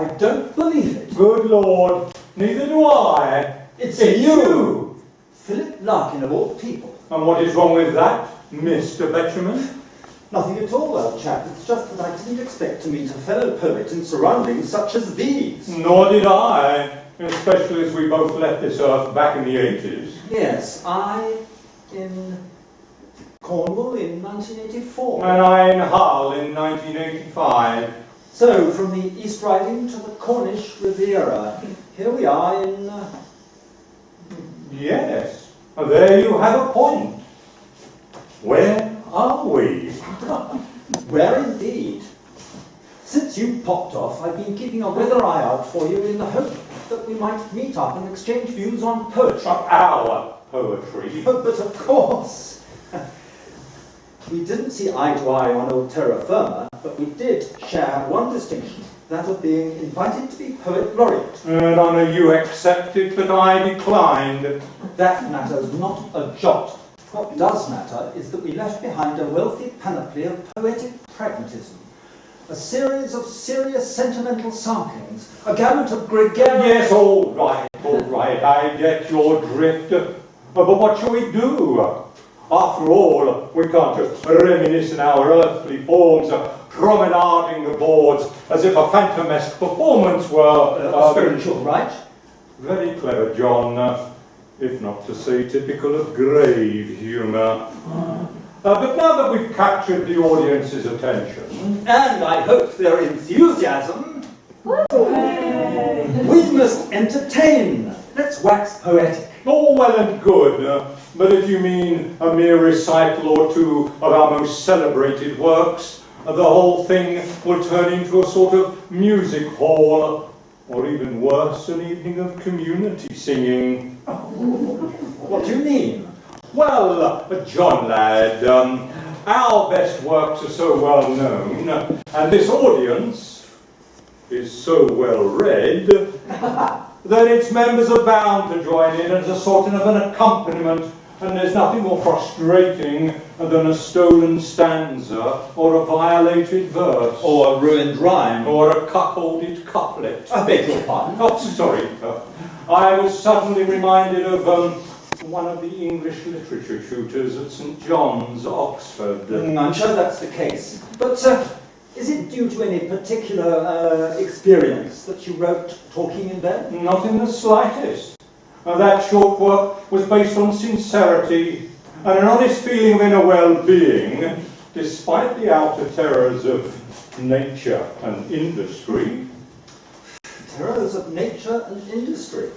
I don't believe it. Good Lord, neither do I. It's you! Philip Larkin of all people. And what is wrong with that, Mr. Betjeman? Nothing at all, old chap. It's just that I didn't expect to meet a fellow poet in surroundings such as these. Nor did I, especially as we both left this earth back in the 80s. Yes, I in Cornwall in 1984. And I in Hull in 1985. So, from the East Riding to the Cornish Riviera, here we are in... Yes, there you have a point. Where are we? Where indeed? Since you popped off, I've been keeping a weather eye out for you in the hope that we might meet up and exchange views on poetry. Our poetry. But of course! We didn't see eye to eye on old terra firma, but we did share one distinction, that of being invited to be poet laureate. And I know you accepted, but I declined. That matters not a jot. What does matter is that we left behind a wealthy panoply of poetic pragmatism, a series of serious sentimental samplings, a gamut of gregarious... Yes, all right, I get your drift. But what shall we do? After all, we can't just reminisce in our earthly forms, promenading the boards as if a phantomesque performance were... spiritual, right? Very clever, John, if not to say typical of grave humour. But now that we've captured the audience's attention... And I hope their enthusiasm... We must entertain. Let's wax poetic. All well and good, but if you mean a mere recital or two of our most celebrated works, the whole thing will turn into a sort of music hall, or even worse, an evening of community singing. What do you mean? Well, John lad, our best works are so well known, and this audience is so well read, that its members are bound to join in as a sort of an accompaniment, and there's nothing more frustrating than a stolen stanza, or a violated verse, Or a ruined rhyme. or a cuckolded couplet. I beg your pardon. Oh, sorry. I was suddenly reminded of one of the English literature tutors at St. John's, Oxford. I'm sure that's the case. But is it due to any particular experience that you wrote talking in bed? Not in the slightest. That short work was based on sincerity and an honest feeling of inner well-being, despite the outer terrors of nature and industry. Terrors of nature and industry.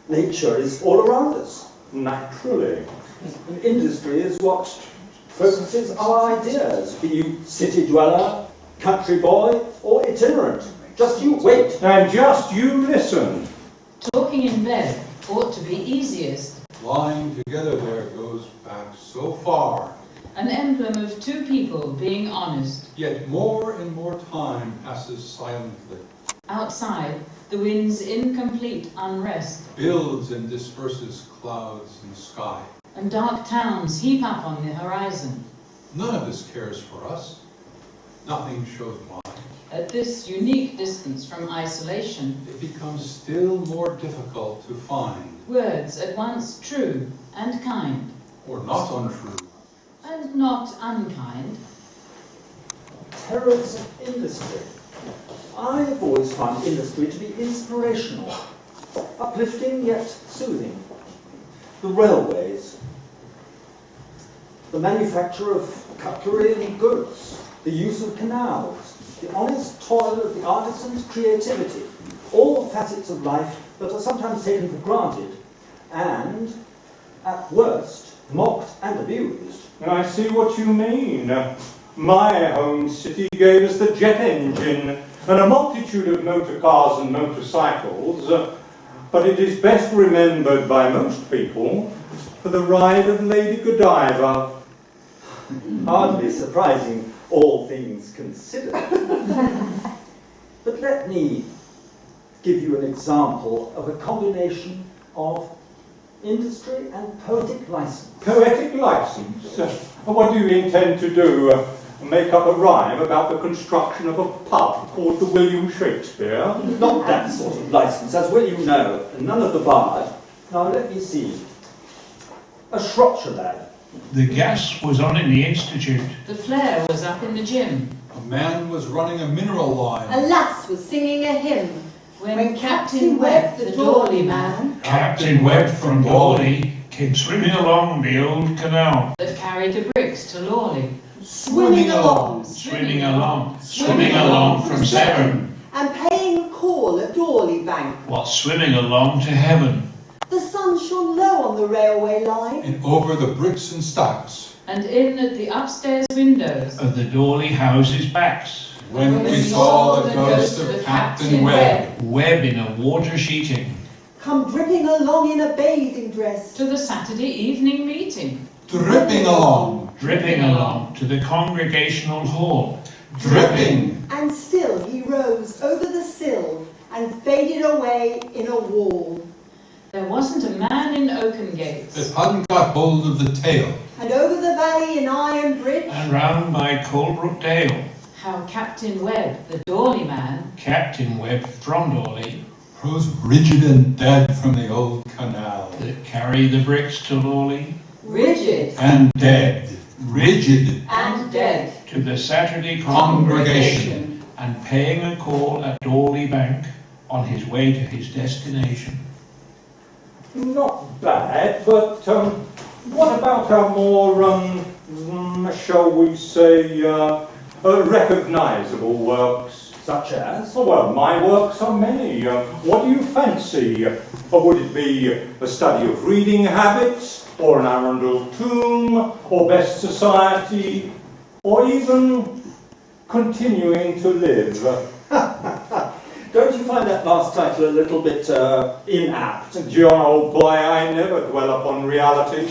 Nature is all around us. Naturally. And industry is what focuses our ideas, be you city dweller, country boy, or itinerant. Just you wait. And just you listen. Talking in bed ought to be easiest. Lying together there goes back so far. An emblem of two people being honest. Yet more and more time passes silently. Outside, the wind's incomplete unrest, Builds and disperses clouds and sky. and dark towns heap up on the horizon. None of this cares for us. Nothing shows why. At this unique distance from isolation, It becomes still more difficult to find, words at once true and kind, or not untrue. and not unkind. Terrors of industry. I've always found industry to be inspirational, uplifting yet soothing. The railways, the manufacture of cutlery and goods, the use of canals, the honest toil of the artisan's creativity, all facets of life that are sometimes taken for granted and, at worst, mocked and abused. I see what you mean. My home city gave us the jet engine and a multitude of motor cars and motorcycles, but it is best remembered by most people for the ride of Lady Godiva. Hardly surprising, all things considered. But let me give you an example of a combination of industry and poetic license. Poetic license? What do you intend to do? Make up a rhyme about the construction of a pub? called the William Shakespeare? Not that sort of licence, as well you know, and none of the bard. Now let me see. A Shropshire lad. The gas was on in the Institute. The flare was up in the gym. A man was running a mineral line. A lass was singing a hymn. When Captain Webb, the Dawley man, Captain Webb from Dawley came swimming along the old canal. that carried the bricks to Lawley, Swimming along, Swimming along from Severn. and paying a call at Dawley Bank. While swimming along to heaven. The sun shone low on the railway line. And over the bricks and stacks. and in at the upstairs windows, Of the Dawley houses' backs. When we saw the ghost of Captain Webb. Webb in a water sheeting. Come dripping along in a bathing dress. to the Saturday evening meeting. Dripping along. Dripping along to the Congregational Hall. Dripping. And still he rose over the sill and faded away in a wall. There wasn't a man in Oakengate That hadn't got hold of the tail. And over the valley in Iron Bridge, And round by Colebrook Dale. how Captain Webb, the Dawley man, Captain Webb from Dawley. Rose rigid and dead from the old canal. That carry the bricks to Lawley. rigid And dead. Rigid. and dead, To the Saturday Congregation. And paying a call at Dawley Bank on his way to his destination. Not bad, but what about our more, shall we say, recognisable works? Such as? Oh, well, my works are many. What do you fancy? Would it be a study of reading habits, or an Arundel tomb, or best society, or even continuing to live? Don't you find that last title a little bit inapt? John, old boy, I never dwell upon reality.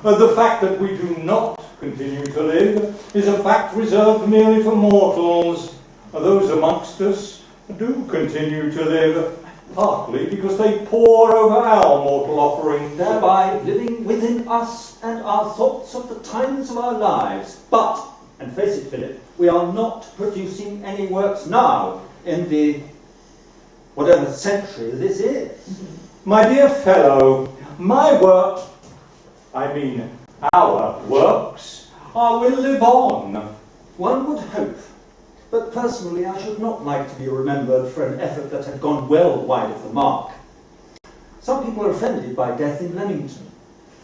The fact that we do not continue to live is a fact reserved merely for mortals. Those amongst us do continue to live, partly because they pore over our mortal offering, Thereby living within us and our thoughts of the times of our lives. But, and face it, Philip, we are not producing any works now in the whatever century this is. My dear fellow, my work, I mean our works, will live on. One would hope. But personally, I should not like to be remembered for an effort that had gone well wide of the mark. Some people are offended by Death in Leamington.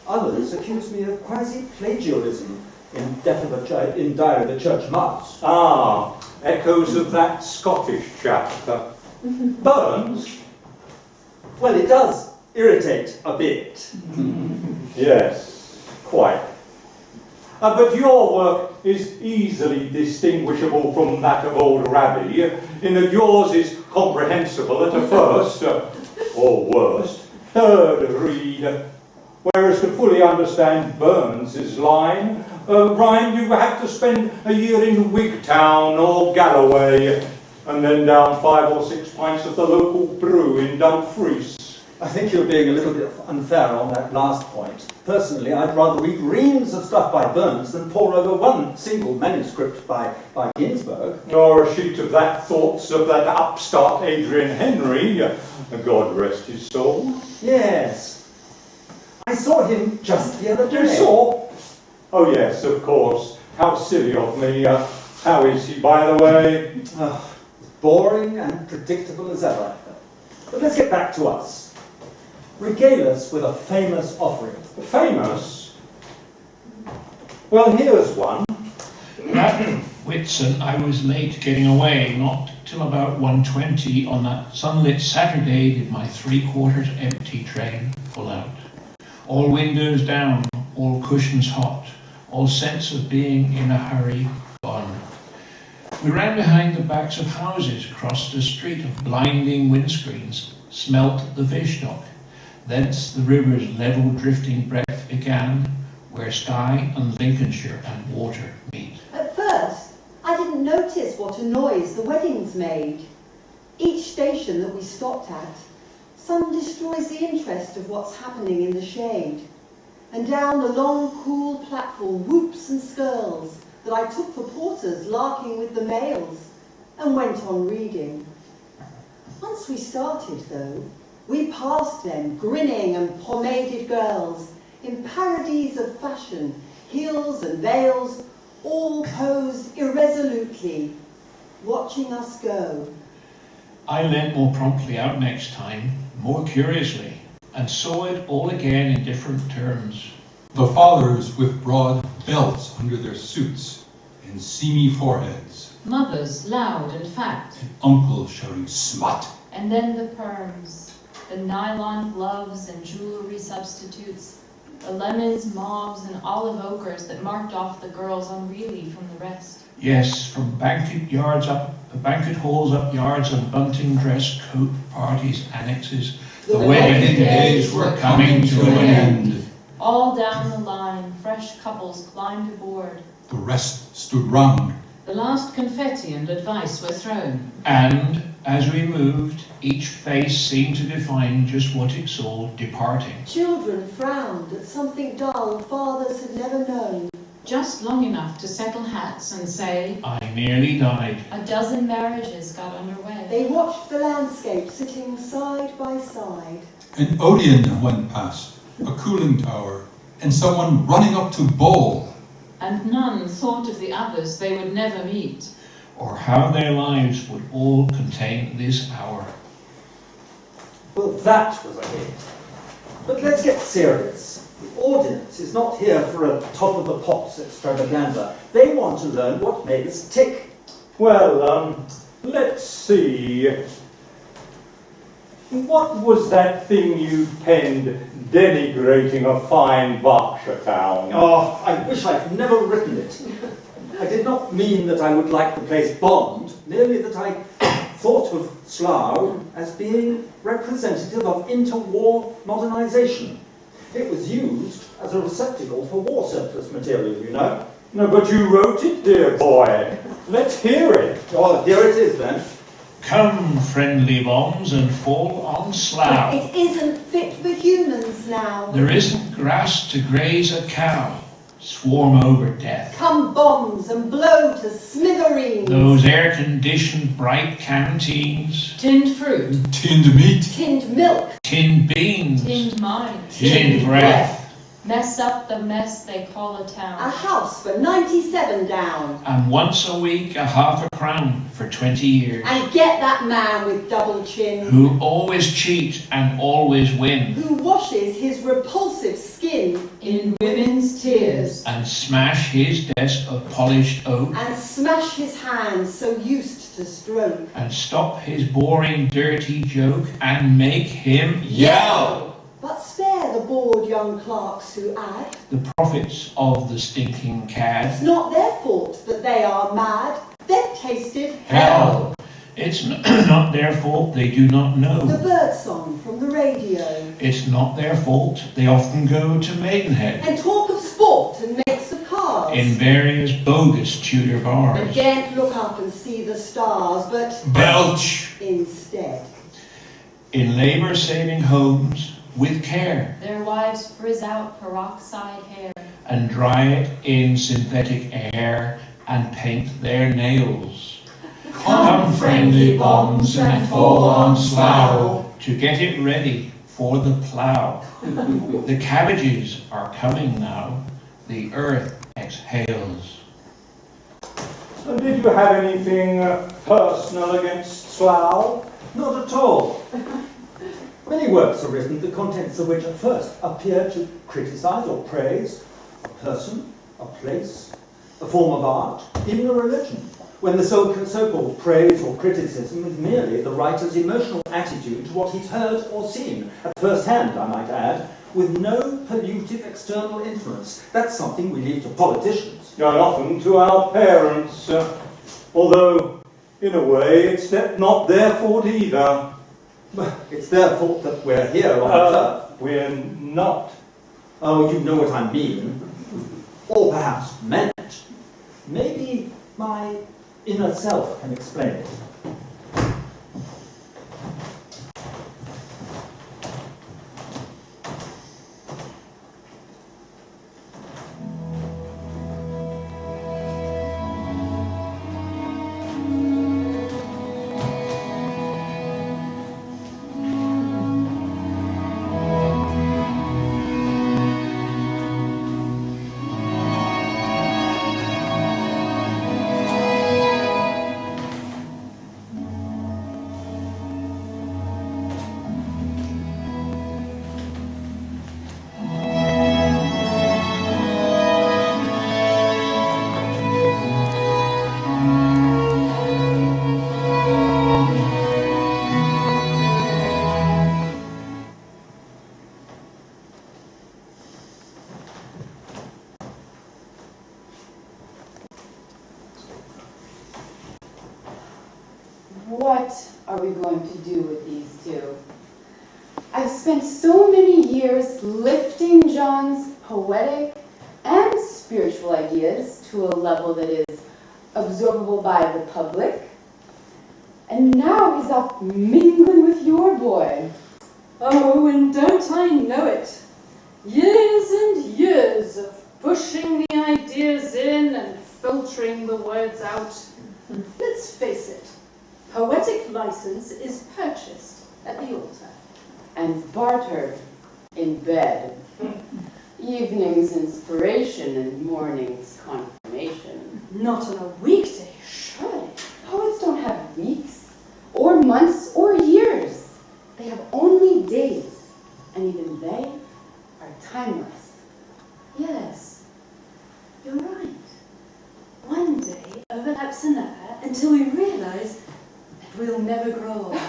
Others accuse me of quasi-plagiarism in Diary of the Church Mouse. Ah, echoes of that Scottish chap. Burns? Well, it does irritate a bit. Yes, quite. But your work is easily distinguishable from that of old Rabbie, in that yours is comprehensible at a first, or worst, third read, whereas to fully understand Burns's rhyme, you have to spend a year in Wigtown or Galloway, and then down 5 or 6 pints of the local brew in Dumfries. I think you're being a little bit unfair on that last point. Personally, I'd rather read reams of stuff by Burns than pore over one single manuscript by Ginsberg. Or a sheet of that thoughts of that upstart Adrian Henry, God rest his soul. Yes. I saw him just the other day. You saw? Oh yes, of course. How silly of me. How is he, by the way? Boring and predictable as ever. But let's get back to us. Regale us with a famous offering. Famous? Well, here's one. At Whitsun, I was late getting away, not till about 1:20 on that sunlit Saturday did my 3/4 empty train pull out. All windows down, all cushions hot, all sense of being in a hurry gone. We ran behind the backs of houses, crossed a street of blinding windscreens, smelt the fish dock. Thence the river's level drifting breadth began, where sky and Lincolnshire and water meet. at first I didn't notice what a noise the weddings made. Each station that we stopped at, sun destroys the interest of what's happening in the shade. And down the long, cool platform whoops and skirls that I took for porters larking with the mails. and went on reading. Once we started, though, we passed them, grinning and pomaded girls, in parodies of fashion, heels and veils, all posed irresolutely, watching us go. I leant more promptly out next time, more curiously, and saw it all again in different terms. The fathers with broad belts under their suits and seamy foreheads. Mothers, loud and fat. And uncles shouting smut. And then the perms, the nylon gloves and jewelry substitutes, the lemons, mauves, and olive ochres that marked off the girls unreally from the rest. Yes, from banquet halls up yards and bunting dress coat parties, annexes, the wedding days were coming to an end. All down the line, fresh couples climbed aboard. The rest stood round. The last confetti and advice were thrown. And as we moved, each face seemed to define just what it saw departing. Children frowned at something dull fathers had never known. Just long enough to settle hats and say, I nearly died. a dozen marriages got underway. They watched the landscape sitting side by side. An Odeon went past, a cooling tower, and someone running up to bowl. And none thought of the others they would never meet. Or how their lives would all contain this hour. Well, that was a hit. But let's get serious. The audience is not here for a top-of-the-pops extravaganza. They want to learn what made us tick. Well, let's see. What was that thing you penned denigrating a fine Berkshire town? Oh, I wish I'd never written it. I did not mean that I would like the place bombed, merely that I thought of Slough as being representative of interwar modernization. It was used as a receptacle for war surplus material, you know. No, but you wrote it, dear boy. Let's hear it. Oh, here it is then. Come, friendly bombs, and fall on Slough. It isn't fit for humans now. There isn't grass to graze a cow. Swarm over death. Come bombs and blow to smithereens. Those air-conditioned bright canteens. Tinned fruit, Tinned meat. Tinned milk. Tinned beans. tinned minds, Tinned breath. mess up the mess they call a A town. house for 97 down. And once a week a half a crown for 20 years. And get that man with double chin. Who always cheat and always win. Who washes his repulsive skin. In women's tears, And smash his desk of polished oak. And smash his hands so used to stroke. And stop his boring dirty joke. And make him yell. But spare the bored young clerks who add. The profits of the stinking cad. It's not their fault that they are mad. They've tasted Hell. It's not their fault they do not the know. birdsong from the radio. It's not their fault they often go to Maidenhead. And talk of sport and makes of cars. In various bogus Tudor And bars. daren't look up and see the stars, but Belch. instead. In labour-saving homes with care. their wives frizz out peroxide hair. And dry it in synthetic air. And paint their nails. Come, friendly bombs, and fall on Slough. To get it ready for the plough. The cabbages are coming now. The earth exhales. And did you have anything personal against Slough? Not at all. Many works are written, the contents of which at first appear to criticize or praise a person, a place, a form of art, even a religion, when the so-called praise or criticism is merely the writer's emotional attitude to what he's heard or seen, at first hand, I might add, with no pollutive external influence. That's something we leave to politicians. And often to our parents, although, in a way, it's not their fault either. But it's their fault that we're here on Earth. We're not. Oh, you know what I mean. Or perhaps meant. Maybe my inner self can explain it. What are we going to do with these two? I've spent so many years lifting John's poetic and spiritual ideas to a level that is absorbable by the public. And now he's off mingling with your boy. Oh, and don't I know it? Years and years of pushing the ideas in and filtering the words out. Let's face it, poetic license is purchased at the altar. And bartered in bed. Evenings inspiration and mornings confirmation. Not on a weekday, surely. Poets don't have weeks, or months, or years. They have only days, and even they are timeless. Yes, you're right. One day overlaps another until we realize that we'll never grow old.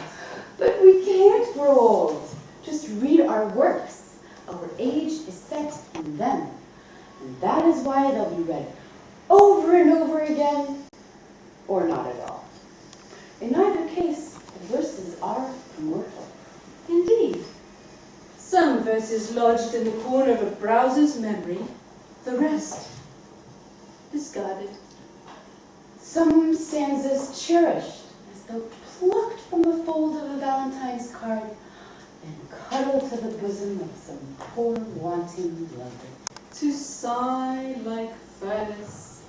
But we can't grow old. Just read our works. Our age is set in them. And that is why they'll be read over and over again, or not at all. In either case, the verses are immortal. Indeed. Some verses lodged in the corner of a browser's memory, the rest discarded. Some stanzas cherished as though plucked from the fold of a Valentine's card and cuddled to the bosom of some poor wanting lover. To sigh like furnace,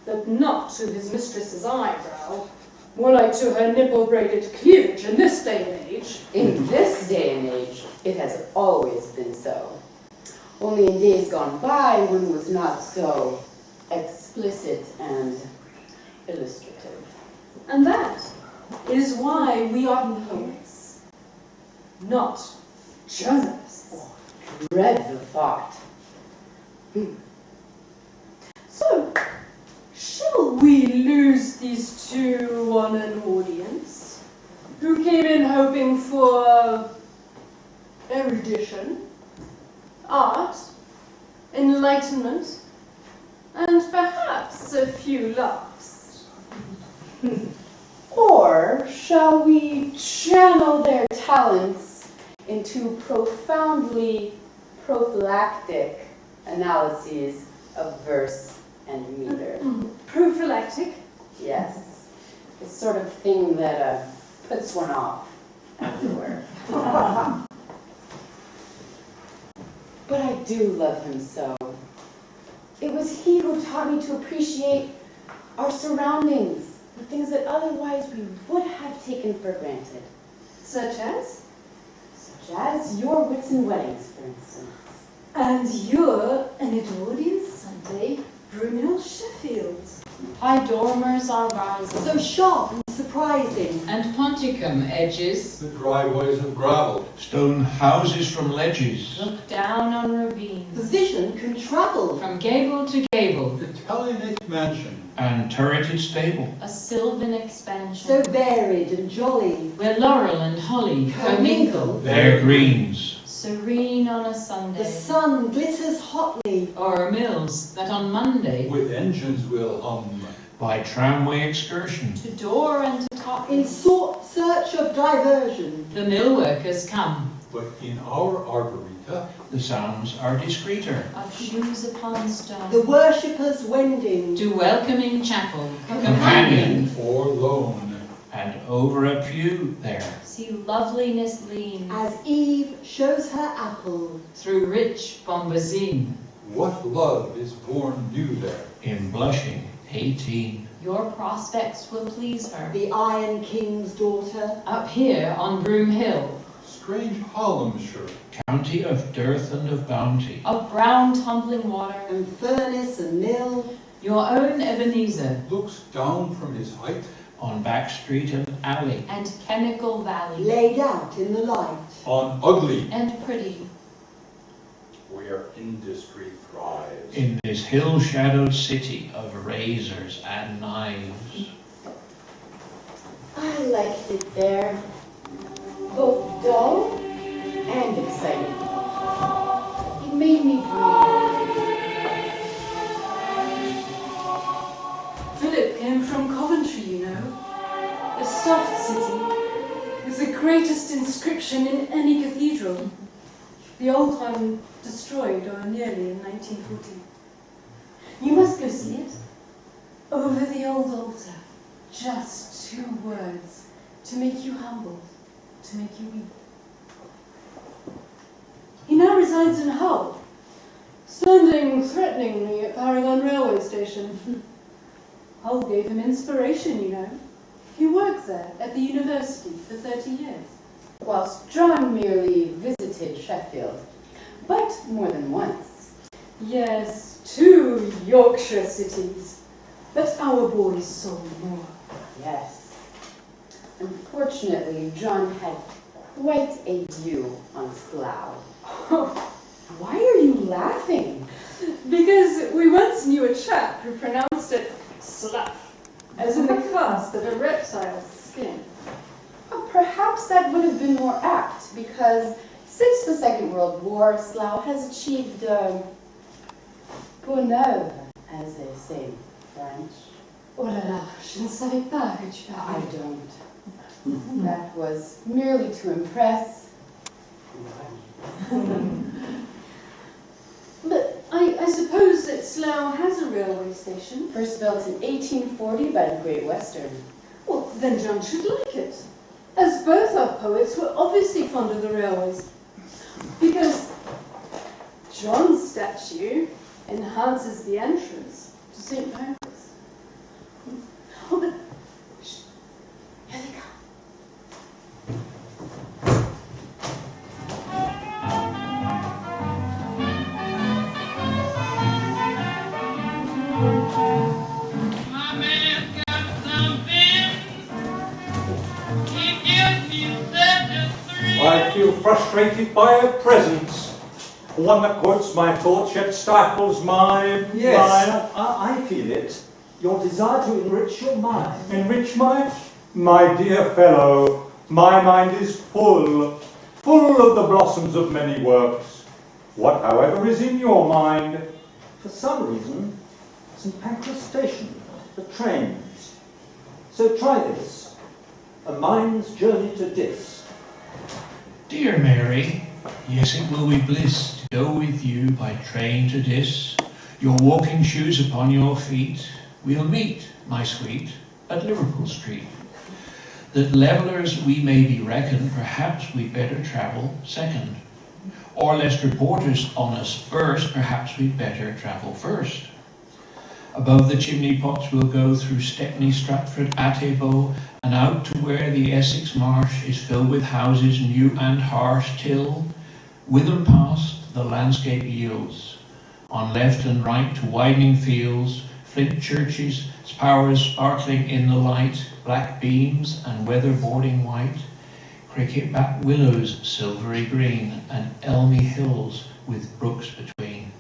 but not to his mistress's eyebrow, more like to her nipple-braided cleavage in this day and age. In this day and age, it has always been so. Only in days gone by, one was not so explicit and illustrative. And that is why we are poets, not journalists. Dread the thought. So, shall we lose these two on an audience who came in hoping for erudition, art, enlightenment, and perhaps a few laughs? Or shall we channel their talents into profoundly prophylactic analyses of verse and meter? Prophylactic? Yes, the sort of thing that puts one off, as it were. But I do love him so. It was he who taught me to appreciate our surroundings, the things that otherwise we would have taken for granted. Such as? Such as your Whitsun weddings, for instance. And you're an audience Sunday, Broomhill, Sheffield. High dormers are rising, So sharp and surprising. and ponticum edges The driveways of gravel. Stone houses from ledges. look down on The ravines. vision can travel. From gable to gable, Italianate mansion. And turreted stable. a sylvan expansion, So varied and jolly. where laurel and holly commingle, Their greens. serene on a The Sunday. sun glitters hotly. Or mills that on Monday, With engines will hum. By tramway excursion. to door and to top, In search of diversion. the mill workers come, But in our arboreta, The sounds are discreeter. of shoes upon The stone, worshippers wending. to welcoming chapel, Companion. or lone. And over a pew there. see loveliness lean, As Eve shows her apple. through rich bombazine. What love is born new there? In blushing 18. Your prospects will please her, The Iron King's daughter. up here on Broom Hill, Strange Hallamshire. County of dearth and of bounty. of brown tumbling water, And furnace and mill. your own Ebenezer, Looks down from his height. On back street and alley. and Chemical Valley, Laid out in the light. On ugly, and pretty, Where industry thrives. In this hill-shadowed city of razors and knives. I liked it there. Both dull and exciting. It made me breathe. Philip came from Coventry, you know. A soft city with the greatest inscription in any cathedral. The old one destroyed or nearly in 1940. You must go see it. Over the old altar, just 2 words to make you humble, to make you weep. He now resides in Hull, standing threateningly at Paragon Railway Station. Hull gave him inspiration, you know. He worked there at the university for 30 years. Whilst John merely visited Sheffield, but more than once. Yes, 2 Yorkshire cities, but our boys saw more. Yes. Unfortunately, John had quite a view on Slough. Why are you laughing? Because we once knew a chap who pronounced it slough, as in the cast of a reptile's skin. Well, perhaps that would have been more apt, because since the Second World War, Slough has achieved bonheur, as they say in French. Oh là là, je ne savais pas que tu I parlais. don't. That was merely to impress. But I suppose that Slough has a railway station. First built in 1840 by the Great Western. Well, then John should like it. As both our poets were obviously fond of the railways. Because John's statue enhances the entrance to St. Pancras. Oh, but shh, here they come. My man's got something. He gives me such a thrill. I feel frustrated by a presence. One that quotes my thoughts yet stifles my Yes, I feel it. Your desire to enrich your mind. Enrich my dear fellow, my mind is full of the blossoms of many works. What, however, is in your mind? For some reason, St. Pancras Station, the trains. So try this. A mind's journey to Dis. Dear Mary, yes, it will be bliss to go with you by train to Dis, your walking shoes upon your feet. We'll meet, my sweet, at Liverpool Street. That levellers we may be reckoned, perhaps we'd better travel second. Or lest reporters on us burst, perhaps we'd better travel first. Above the chimney pots we'll go through Stepney, Stratford, Atebo, and out to where the Essex marsh is filled with houses new and harsh, till, with them past, the landscape yields. On left and right to widening fields, flint churches, spowers sparkling in the light, black beams and weather-boarding white, cricket-backed willows silvery green, and elmy hills with brooks between,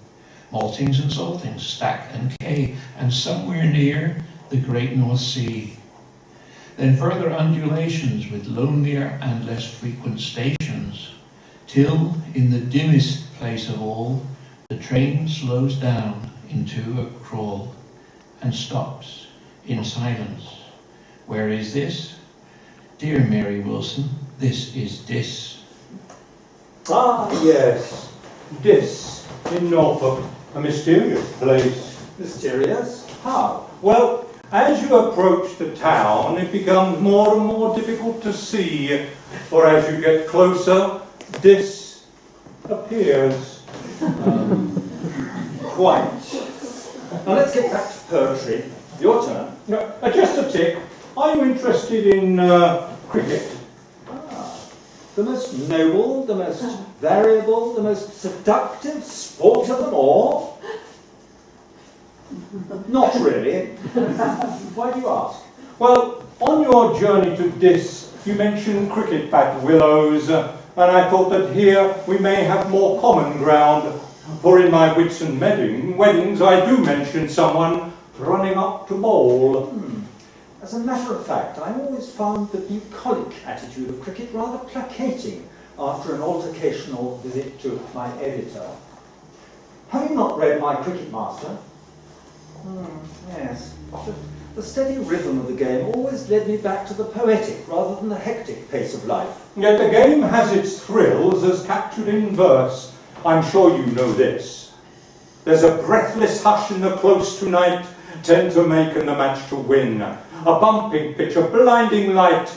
maltings and saltings, Stack and Kay, and somewhere near the great North Sea. Then further undulations with lonelier and less frequent stations, till in the dimmest place of all, the train slows down into a crawl and stops in silence. Where is this? Dear Mary Wilson, this is Dis. Ah, yes, Dis, in Norfolk, a mysterious place. Mysterious? How? Well, as you approach the town, it becomes more and more difficult to see, for as you get closer, Dis appears. Quite. Now let's get back to poetry. Your turn. Just a tick. Are you interested in cricket? The most noble, the most variable, the most seductive sport of them all? Not really. Why do you ask? Well, on your journey to Dis, you mentioned cricket-backed willows, and I thought that here we may have more common ground, for in my Whitsun weddings I do mention someone running up to bowl. As a matter of fact, I always found the bucolic attitude of cricket rather placating after an altercational visit to my editor. Have you not read my Cricket Master? Yes. The steady rhythm of the game always led me back to the poetic rather than the hectic pace of life. Yet the game has its thrills as captured in verse. I'm sure you know this. There's a breathless hush in the close tonight, 10 to make and the match to win. A bumping pitch, a blinding light,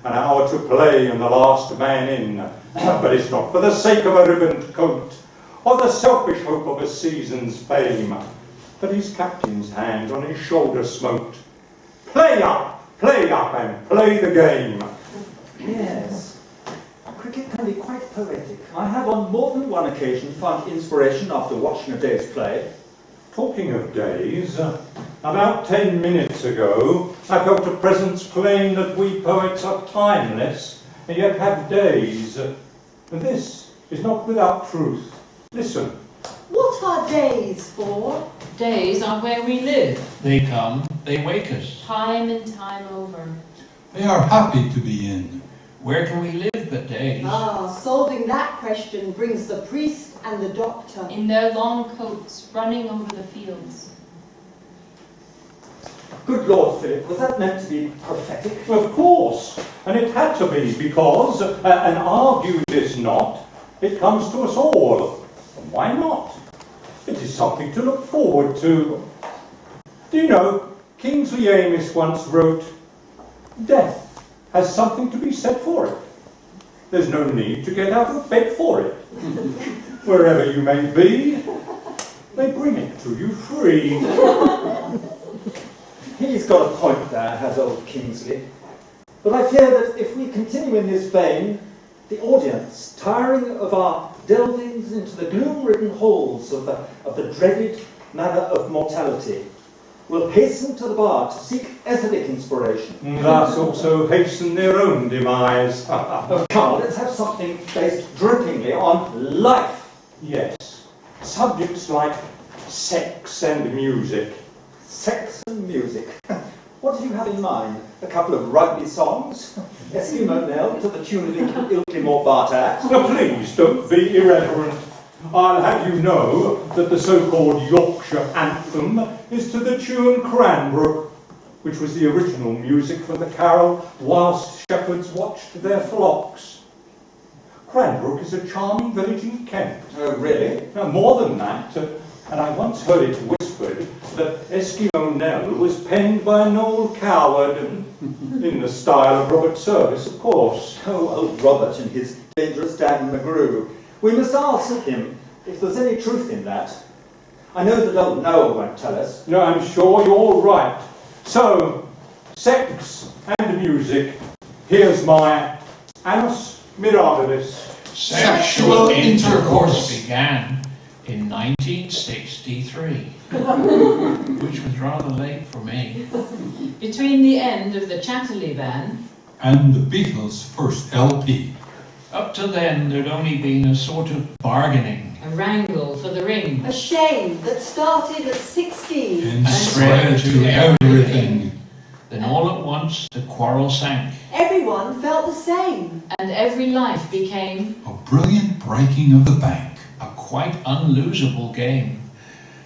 an hour to play and the last man in. But it's not for the sake of a ribboned coat, or the selfish hope of a season's fame, but his captain's hand on his shoulder smote. Play up, and play the game. Yes, cricket can be quite poetic. I have on more than one occasion found inspiration after watching a day's play. Talking of days, about 10 minutes ago, I felt a presence claim that we poets are timeless, and yet have days. And this is not without truth. Listen. What are days for? Days are where we live, They come, they wake us. time and time over. They are happy to be in. Where can we live but days? Ah, solving that question brings the priest and the doctor. In their long coats, running over the fields. Good Lord, Philip, was that meant to be prophetic? Of course, and it had to be because, and argue this not, it comes to us all. And why not? It is something to look forward to. Do you know, Kingsley Amis once wrote, death has something to be said for it. There's no need to get out of bed for it. Wherever you may be, they bring it to you free. He's got a point there, has old Kingsley. But I fear that if we continue in this vein, the audience, tiring of our delvings into the gloom-ridden halls of the dreaded manner of mortality, will hasten to the bar to seek aesthetic inspiration. Thus also hasten their own demise. Oh, come on, let's have something based drippingly on life. Yes, subjects like sex and music. Sex and music. What did you have in mind? A couple of rugby songs? Eskimo Nell to the tune of Ilkimore Bartat? Now please don't be irreverent. I'll have you know that the so-called Yorkshire anthem is to the tune Cranbrook, which was the original music for the carol Whilst Shepherds Watched Their Flocks. Cranbrook is a charming village in Kent. Oh, really? Now, more than that, and I once heard it whispered that Eskimo Nell was penned by Noel Coward, in the style of Robert Service, of course. Oh, old Robert and his dangerous Dan McGrew. We must ask him if there's any truth in that. I know that old Noel won't tell us. No, I'm sure you're right. So, sex and music. Here's my Annus Mirabilis. Sexual intercourse began in 1963, which was rather late for me. Between the end of the Chatterley Van And the Beatles' first LP. Up to then, there'd only been a sort of bargaining. a wrangle for the ring. A shame that started at 16. And spread to everything. Then all at once, the quarrel sank. Everyone felt the same. And every life became A brilliant breaking of the bank. A quite unlosable game.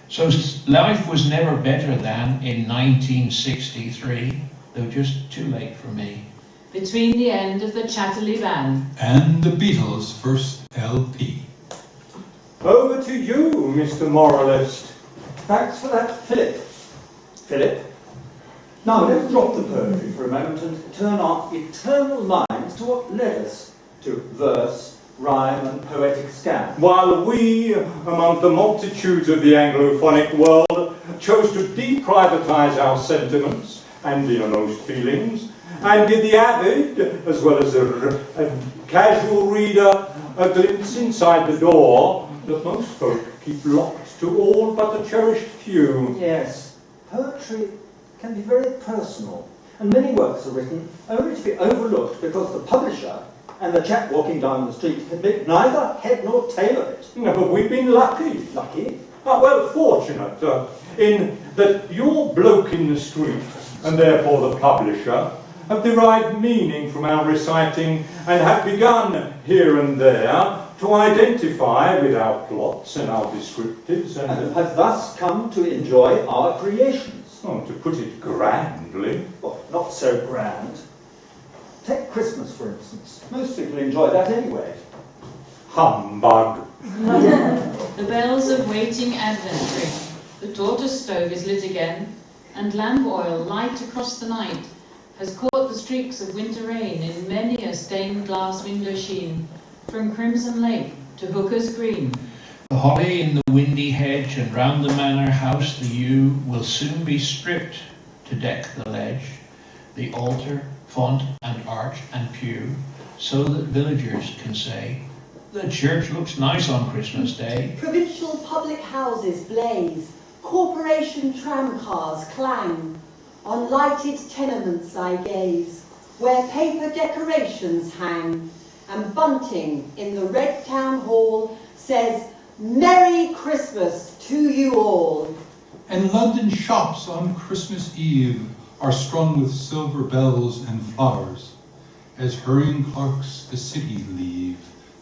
So life was never better than in 1963, though just too late for me. between the end of the Chatterley Van. And the Beatles' first LP. Over to you, Mr. Moralist. Thanks for that, Philip. Philip? Now let's drop the poetry for a moment and turn our eternal minds to what led us to verse, rhyme and poetic scan. While we, among the multitudes of the Anglophonic world, chose to deprivatise our sentiments and innermost feelings, and give the avid, as well as a casual reader, a glimpse inside the door that most folk keep locked to all but a cherished few. Yes, poetry can be very personal, and many works are written only to be overlooked because the publisher and the chap walking down the street can make neither head nor tail of it. No, but we've been lucky. Lucky? Well, fortunate, in that your bloke in the street, and therefore the publisher, have derived meaning from our reciting and have begun here and there to identify with our plots and our descriptives And have thus come to enjoy our creations. Oh, to put it grandly. Well, not so grand. Take Christmas, for instance. Most people enjoy that anyway. Humbug. The bells of waiting Advent ring, the tortoise stove is lit again, and lamp oil, light across the night, has caught the streaks of winter rain in many a stained glass window sheen, from Crimson Lake to Hooker's Green. The holly in the windy hedge and round the manor house the yew will soon be stripped to deck the ledge, the altar, font and arch and pew, so that villagers can say, the church looks nice on Christmas Day. Provincial public houses blaze, corporation tram cars clang. On lighted tenements I gaze, where paper decorations hang, and bunting in the red town hall says, Merry Christmas to you all. And London shops on Christmas Eve are strung with silver bells and flowers, as hurrying clerks the city leave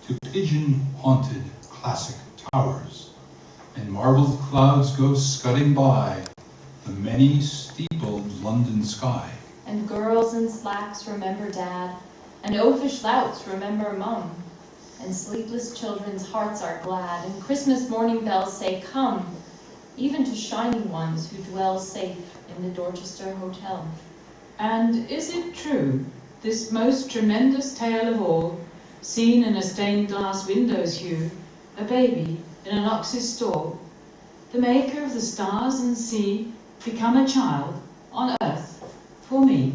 to pigeon-haunted classic towers, and marbled clouds go scudding by the many-steepled London sky. And girls in slacks remember Dad, and oafish louts remember Mum, and sleepless children's hearts are glad, and Christmas morning bells say, come, even to shining ones who dwell safe in the Dorchester Hotel. And is it true, this most tremendous tale of all, seen in a stained glass window's hue, a baby in an ox's stall, the maker of the stars and sea, become a child on earth for me?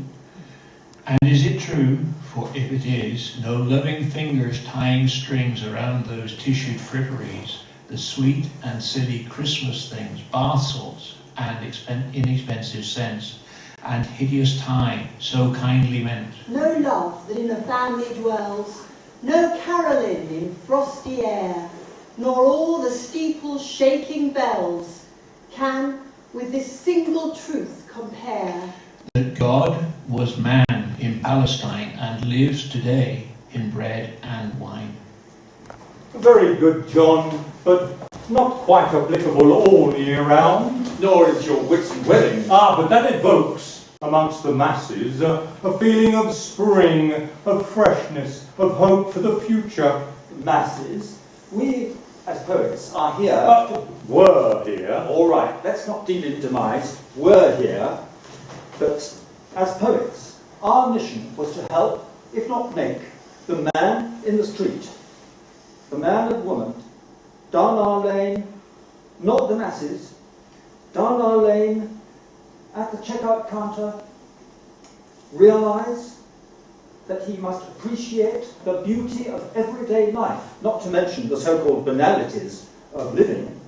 And is it true, for if it is, no loving fingers tying strings around those tissued fripperies, the sweet and silly Christmas things, bath salts and inexpensive scents, and hideous tie so kindly meant. No love that in a family dwells, no carolin in frosty air, nor all the steeples shaking bells can with this single truth compare. That God was man in Palestine and lives today in bread and wine. Very good, John, but not quite applicable all year round. Nor is your Whitsun wedding. Ah, but that evokes amongst the masses a feeling of spring, of freshness, of hope for the future. Masses, we as poets are here. Were here. All right, let's not deal in demise. We're here. But as poets, our mission was to help, if not make, the man in the street, the man and woman, down our lane, not the masses, down our lane, at the checkout counter, realize that he must appreciate the beauty of everyday life, not to mention the so-called banalities of living.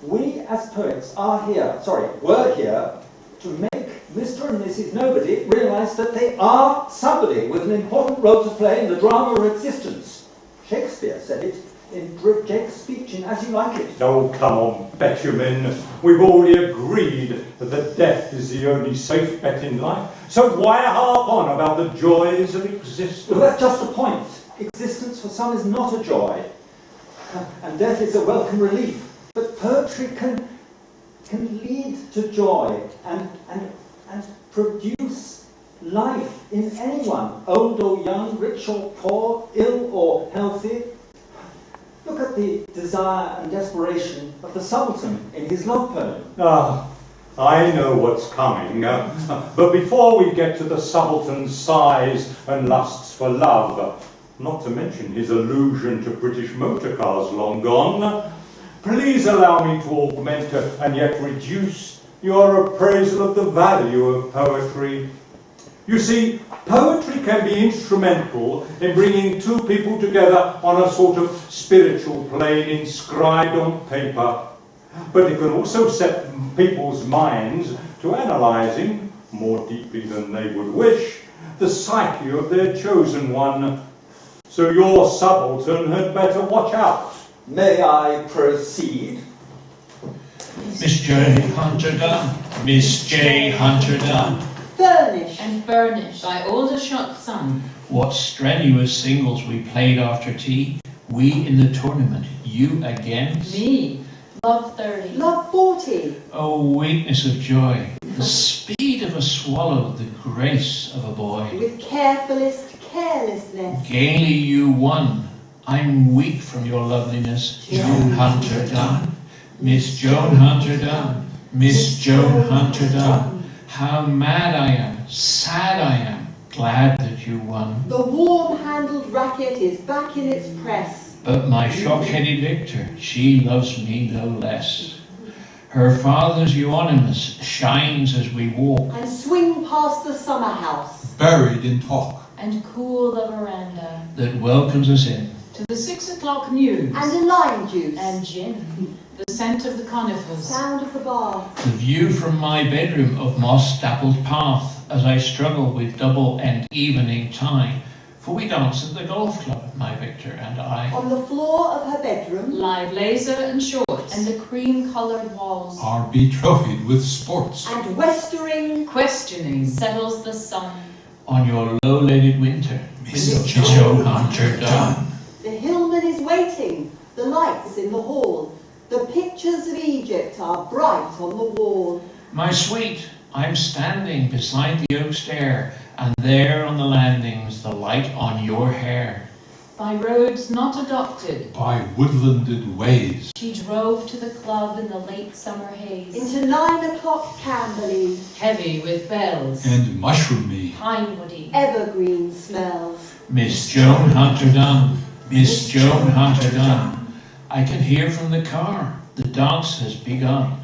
We as poets are here, were here, to make Mr. and Mrs. Nobody realise that they are somebody with an important role to play in the drama of existence. Shakespeare said it in Jake's speech in As You Like It. Oh, come on, Betjeman. We've already agreed that death is the only safe bet in life. So why harp on about the joys of existence? Well, that's just the point. Existence for some is not a joy, and death is a welcome relief. But poetry can lead to joy and produce life in anyone, old or young, rich or poor, ill or healthy. Look at the desire and desperation of the subaltern in his love poem. Ah, I know what's coming. But before we get to the subaltern's sighs and lusts for love, not to mention his allusion to British motor cars long gone, please allow me to augment and yet reduce your appraisal of the value of poetry. You see, poetry can be instrumental in bringing two people together on a sort of spiritual plane inscribed on paper. But it can also set people's minds to analysing, more deeply than they would wish, the psyche of their chosen one. So your subaltern had better watch out. May I proceed? Miss J. Hunter Dunn. Miss J. Hunter Dunn. Furnish. And burnished by Aldershot sun. What strenuous singles we played after tea. We in the tournament, you against Me, love 30. Love 40. Oh, weakness of joy, the speed of a swallow, the grace of a boy. With carefulest carelessness. Gaily you won. I'm weak from your loveliness, Joan Hunter Dunn. Miss Joan Hunter Dunn. Miss Joan Hunter Dunn. How mad I am, sad I am, glad that you won. The warm-handled racket is back in its press. But my shock-headed victor, she loves me no less. Her father's euonymus shines as we walk. And swing past the summer house. Buried in talk. And cool the veranda. That welcomes us in. To the 6 o'clock news. And a lime juice. And gin. The scent of the conifers. Sound of the bath. The view from my bedroom of moss-dappled path as I struggle with double and evening tie. For we dance at the golf club, my victor and I. On the floor of her bedroom. Lie blazer and shorts. And the cream-coloured walls. Are betrothed with sports. And westering. Questioning. Settles the sun. On your low-leaded winter, Miss Joan Hunter Dunn. The hillman is waiting. The lights in the hall. The pictures of Egypt are bright on the wall. My sweet, I'm standing beside the oak stair, and there on the landings the light on your hair. By roads not adopted. By woodlanded ways. She drove to the club in the late summer haze. Into 9 o'clock Camberley. Heavy with bells. And mushroomy. Pinewoody. Evergreen smells. Miss Joan Hunter Dunn. Miss Joan Hunter Dunn. I can hear from the car, the dance has begun.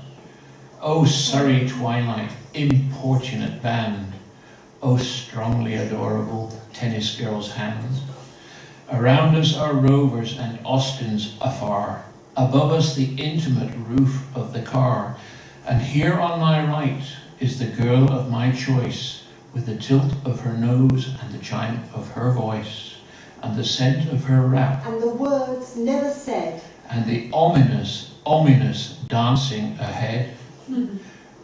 Oh, Surrey twilight, importunate band. Oh, strongly adorable tennis girl's hands. Around us are Rovers and Austins afar. Above us the intimate roof of the car. And here on my right is the girl of my choice, with the tilt of her nose and the chime of her voice, and the scent of her wrap. And the words never said. And the ominous, ominous dancing ahead.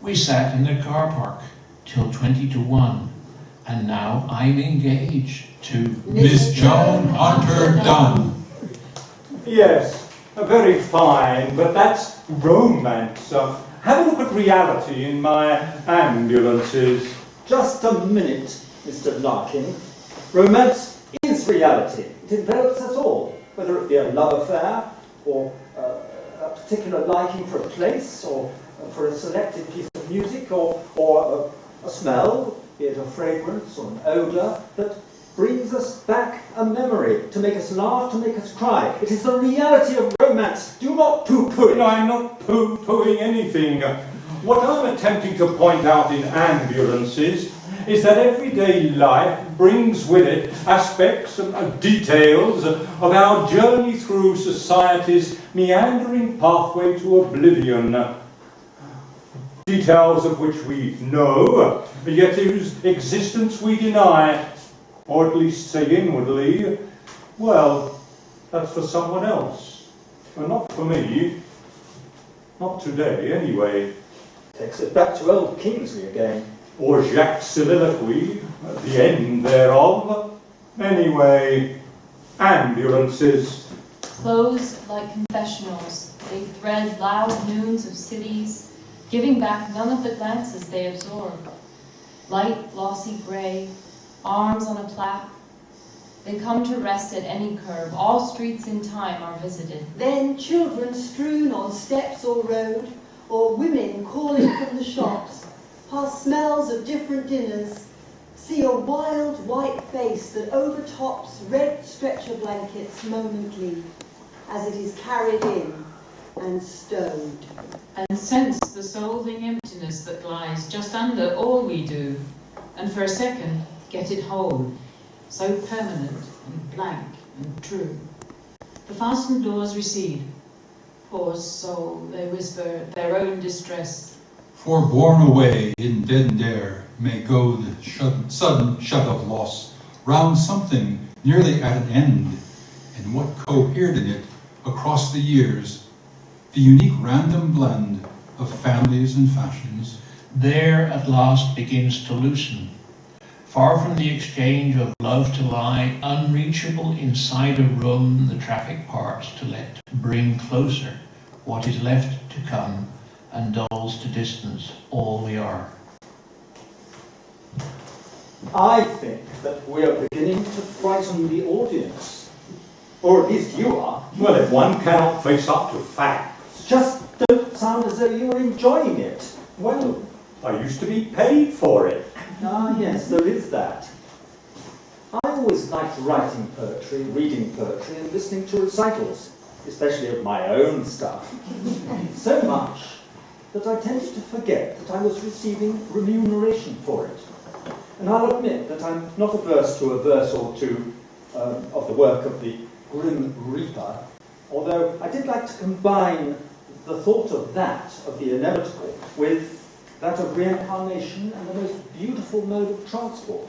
We sat in the car park till 20 to 1, and now I'm engaged to Miss Joan Hunter Dunn. Yes, very fine, but that's romance. Have a look at reality in my ambulances. Just a minute, Mr. Larkin. Romance is reality. It envelops us all, whether it be a love affair, or a particular liking for a place, or for a selected piece of music, or a smell, be it a fragrance or an odour, that brings us back a memory, to make us laugh, to make us cry. It is the reality of romance. Do not pooh-pooh it. I'm not pooh-poohing anything. What I'm attempting to point out in ambulances is that everyday life brings with it aspects and details of our journey through society's meandering pathway to oblivion. Details of which we know, yet whose existence we deny, or at least say inwardly, well, that's for someone else, but not for me. Not today, anyway. Takes it back to old Kingsley again. Or Jacques' soliloquy at the end thereof. Anyway, ambulances. Closed like confessionals, they thread loud noons of cities, giving back none of the glances they absorb. Light, glossy grey, arms on a plaque. They come to rest at any curve. All streets in time are visited. Then children strewn on steps or road, or women calling from the shops, past smells of different dinners, see a wild white face that overtops red stretcher blankets momently, as it is carried in and stowed. And sense the solving emptiness that lies just under all we do, and for a second get it whole, so permanent and blank and true. The fastened doors recede. Poor soul, they whisper their own distress. For borne away in dead air may go the sudden shut of loss, round something nearly at an end, and what cohered in it across the years, the unique random blend of families and fashions. There at last begins to loosen. Far from the exchange of love to lie, unreachable inside a room the traffic parts to let bring closer what is left to come, and dulls to distance all we are. I think that we are beginning to frighten the audience. Or at least you are. Well, if one cannot face up to facts. Just don't sound as though you were enjoying it. Well, I used to be paid for it. Ah, yes, there is that. I always liked writing poetry, reading poetry, and listening to recitals, especially of my own stuff. So much that I tended to forget that I was receiving remuneration for it. And I'll admit that I'm not averse to a verse or two of the work of the Grim Reaper, although I did like to combine the thought of that, of the inevitable, with that of reincarnation and the most beautiful mode of transport.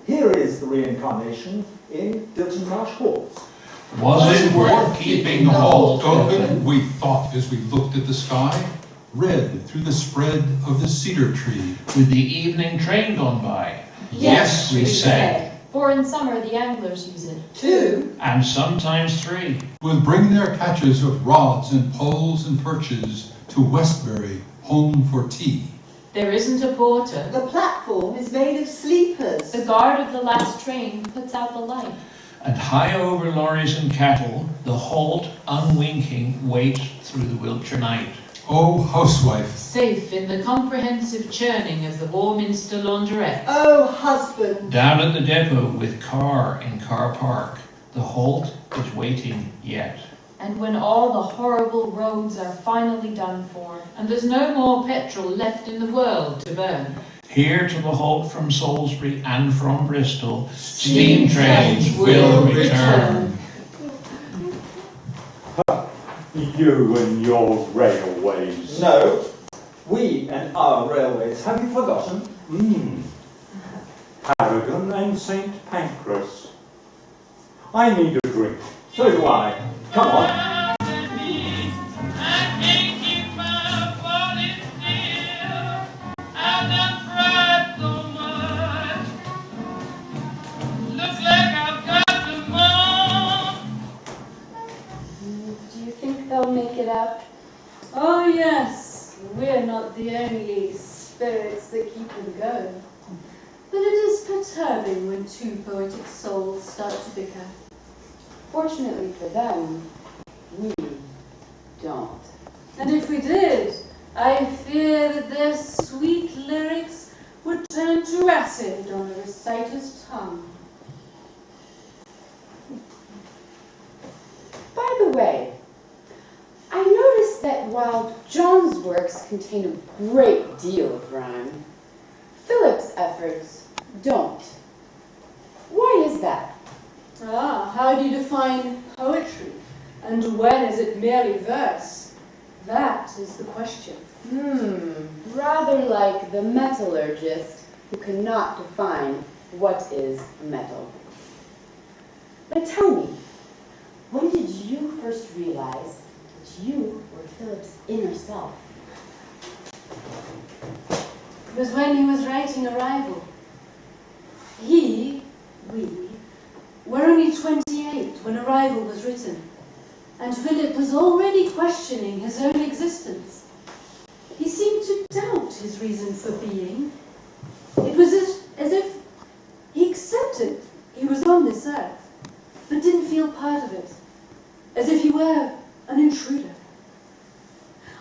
Here is the reincarnation in Dilton Marsh Halls. Was it worth keeping the halt open? We thought as we looked at the sky, read through the spread of the cedar tree. With the evening train gone by? Yes, we said. For in summer the anglers use it. 2. And sometimes 3. Will bring their catches of rods and poles and perches to Westbury, home for tea. There isn't a porter. The platform is made of sleepers. The guard of the last train puts out the light. And high over lorries and cattle, the halt, unwinking, waits through the Wiltshire night. Oh, housewife, Safe in the comprehensive churning of the Warminster laundrette. Oh, husband. Down at the depot with car in car park, the halt is waiting yet. And when all the horrible roads are finally done for, and there's no more petrol left in the world to burn, Here to the halt from Salisbury and from Bristol, steam trains will return. You and your railways. No, we and our railways. Have you forgotten? Harrigan and St. Pancras. I need a drink. So do I. Come on. They'll make it up. Oh yes, we're not the only spirits that keep them going. But it is perturbing when two poetic souls start to bicker. Fortunately for them, we don't. And if we did, I fear that their sweet lyrics would turn to acid on the reciter's tongue. By the way, I noticed that while John's works contain a great deal of rhyme, Philip's efforts don't. Why is that? Ah, how do you define poetry? And when is it merely verse? That is the question. Rather like the metallurgist who cannot define what is metal. But tell me, when did you first realize that you were Philip's inner self? It was when he was writing Arrival. We were only 28 when Arrival was written, and Philip was already questioning his own existence. He seemed to doubt his reason for being. It was as if he accepted he was on this earth, but didn't feel part of it, as if he were an intruder.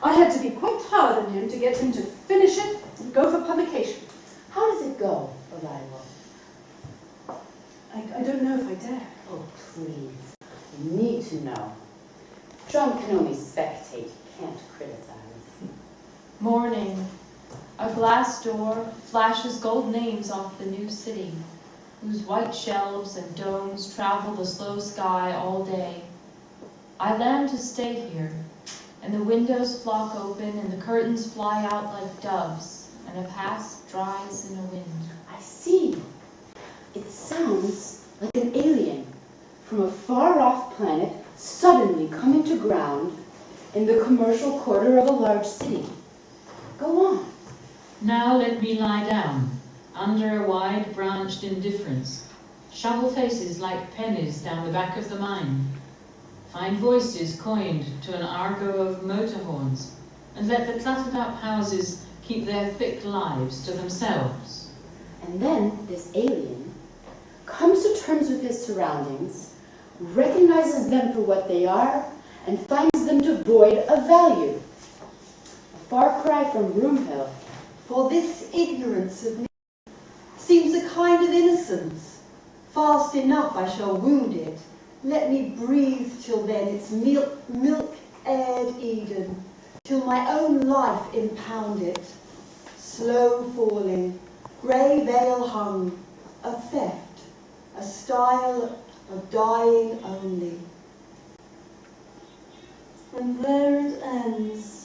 I had to be quite hard on him to get him to finish it and go for publication. How does it go, Arrival? I don't know if I dare. Oh, please. You need to know. John can only spectate, he can't criticize. Morning. A glass door flashes gold names off the new city, whose white shelves and domes travel the slow sky all day. I land to stay here, and the windows flock open and the curtains fly out like doves, and a past dries in a wind. I see. It sounds like an alien from a far-off planet suddenly coming to ground in the commercial quarter of a large city. Go on. Now let me lie down, under a wide-branched indifference. Shovel faces like pennies down the back of the mine. Find voices coined to an argot of motor horns. and let the cluttered up houses keep their thick lives to themselves. And then this alien comes to terms with his surroundings, recognizes them for what they are, and finds them devoid of value. A far cry from Broomhill. For this ignorance of me seems a kind of innocence. Fast enough I shall wound it. Let me breathe till then its milk-aired Eden, till my own life impound it. Slow falling, grey veil hung, a theft, a style of dying only. And there it ends.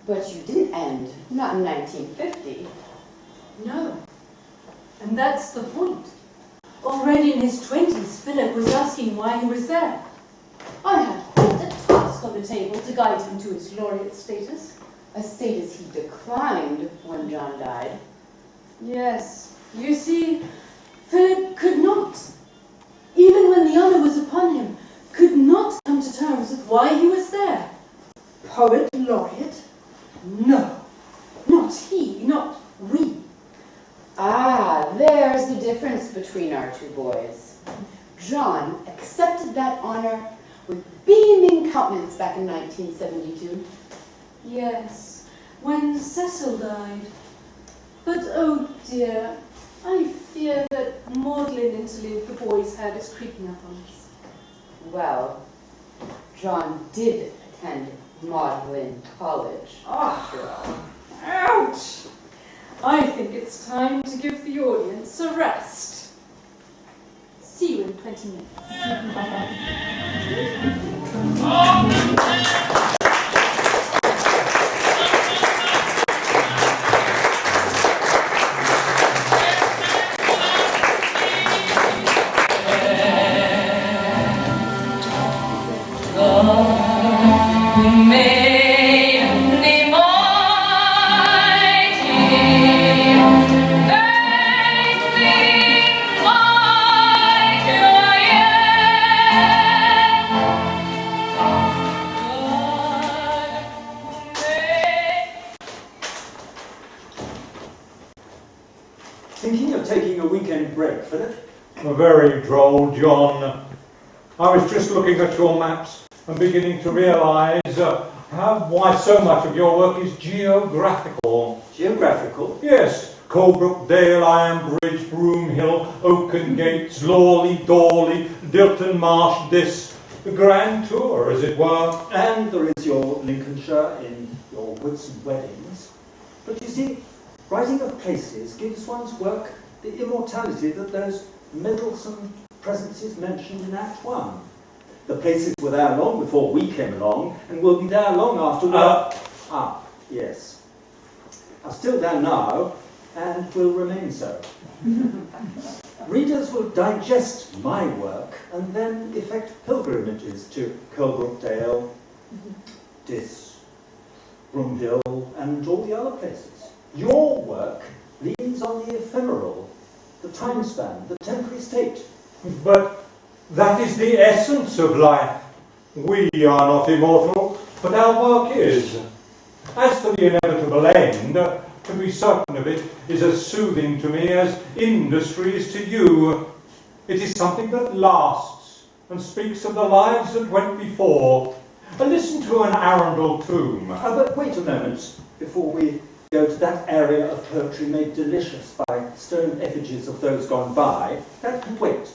But you didn't end, not in 1950. No. And that's the point. Already in his 20s, Philip was asking why he was there. I had quite a task on the table to guide him to his laureate status. A status he declined when John died. Yes, you see, Philip could not, even when the honour was upon him, could not come to terms with why he was there. Poet laureate? No, not he, not we. Ah, there's the difference between our two boys. John accepted that honor with beaming countenance back in 1972. Yes, when Cecil died. But oh dear, I fear that maudlin interlude the boys had is creeping up on us. Well, John did attend Magdalen College, after all. Ouch! I think it's time to give the audience a rest. See you in 20 minutes. Thinking of taking a weekend break, Philip? Very droll, John. I was just looking at your maps and beginning to realise why so much of your work is geographical. Geographical? Yes, Colebrook, Dale, Iron Bridge, Broomhill, Oaken Gates, Lawley, Dawley, Dilton Marsh, the grand tour, as it were. And there is your Lincolnshire in your Woods and Weddings. But you see, writing of places gives one's work the immortality that those meddlesome presences mentioned in Act 1. The places were there long before we came along, and will be there long after yes. Are still there now, and will remain so. Readers will digest my work, and then effect pilgrimages to Colebrookdale, Diss, Broomhill, and all the other places. Your work leans on the ephemeral, the time span, the temporary state. But that is the essence of life. We are not immortal, but our work is. As for the inevitable end, to be certain of it is as soothing to me as industry is to you. It is something that lasts and speaks of the lives that went before. Listen to an Arundel tomb. But wait a moment before we go to that area of poetry made delicious by stone effigies of those gone by. That can wait.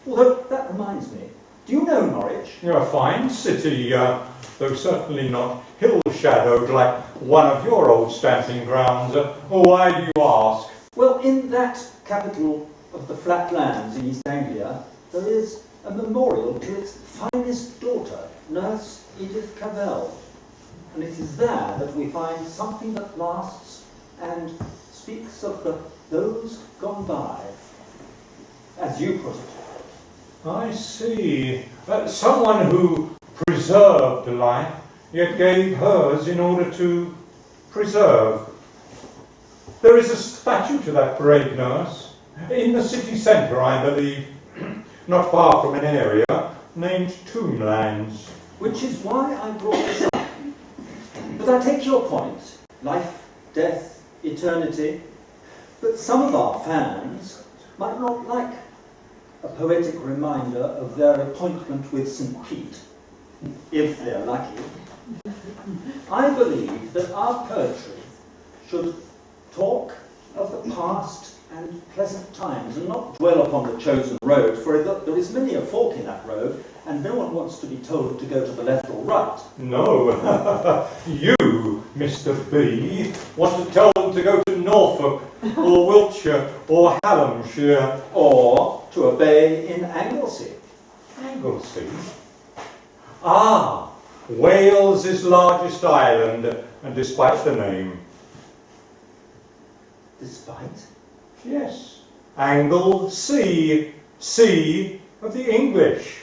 Although, that reminds me, do you know Norwich? You're a fine city, though certainly not hill-shadowed like one of your old stamping grounds. Why do you ask? Well, in that capital of the flat lands in East Anglia, there is a memorial to its finest daughter, Nurse Edith Cavell. And it is there that we find something that lasts and speaks of those gone by, as you put it. I see. Someone who preserved life, yet gave hers in order to preserve. There is a statue to that brave nurse, in the city centre, I believe, not far from an area named Tomblands. Which is why I brought this up. But I take your point. Life, death, eternity. But some of our fans might not like a poetic reminder of their appointment with St. Pete, if they're lucky. I believe that our poetry should talk of the past and pleasant times and not dwell upon the chosen road, for there is many a fork in that road, and no one wants to be told to go to the left or right. No, you, Mr. B, want to tell them to go to Norfolk, or Wiltshire, or Hallamshire. Or to a bay in Anglesey. Anglesey? Ah, Wales' largest island, and despite the name. Despite? Yes, Anglesey, sea of the English.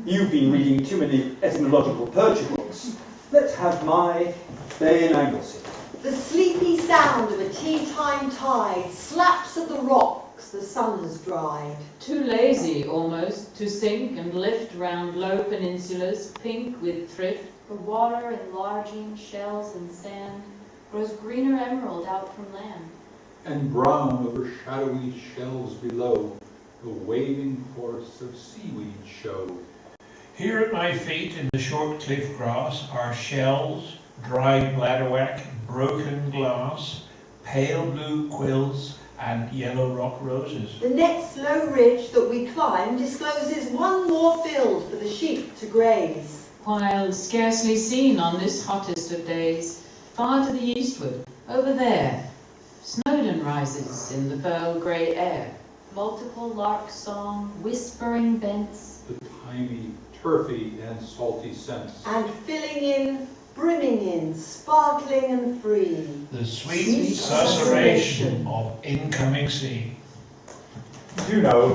You've been reading too many etymological poetry books. Let's have my bay in Anglesey. The sleepy sound of a tea-time tide slaps at the rocks the sun has dried. Too lazy, almost, to sink and lift round low peninsulas, pink with thrift. The water enlarging shells and sand grows greener emerald out from land. And brown over shadowy shells below, the waving forests of seaweed show. Here at my feet in the short cliff grass are shells, dried bladderwrack, broken glass, pale blue quills, and yellow rock roses. The next low ridge that we climb discloses one more field for the sheep to graze. While scarcely seen on this hottest of days, far to the eastward, over there, Snowdon rises in the pearl grey air. Multiple lark song, whispering bents. The thymy, turfy, and salty scents. And filling in, brimming in, sparkling and free. The sweet susurration of incoming sea. Do you know,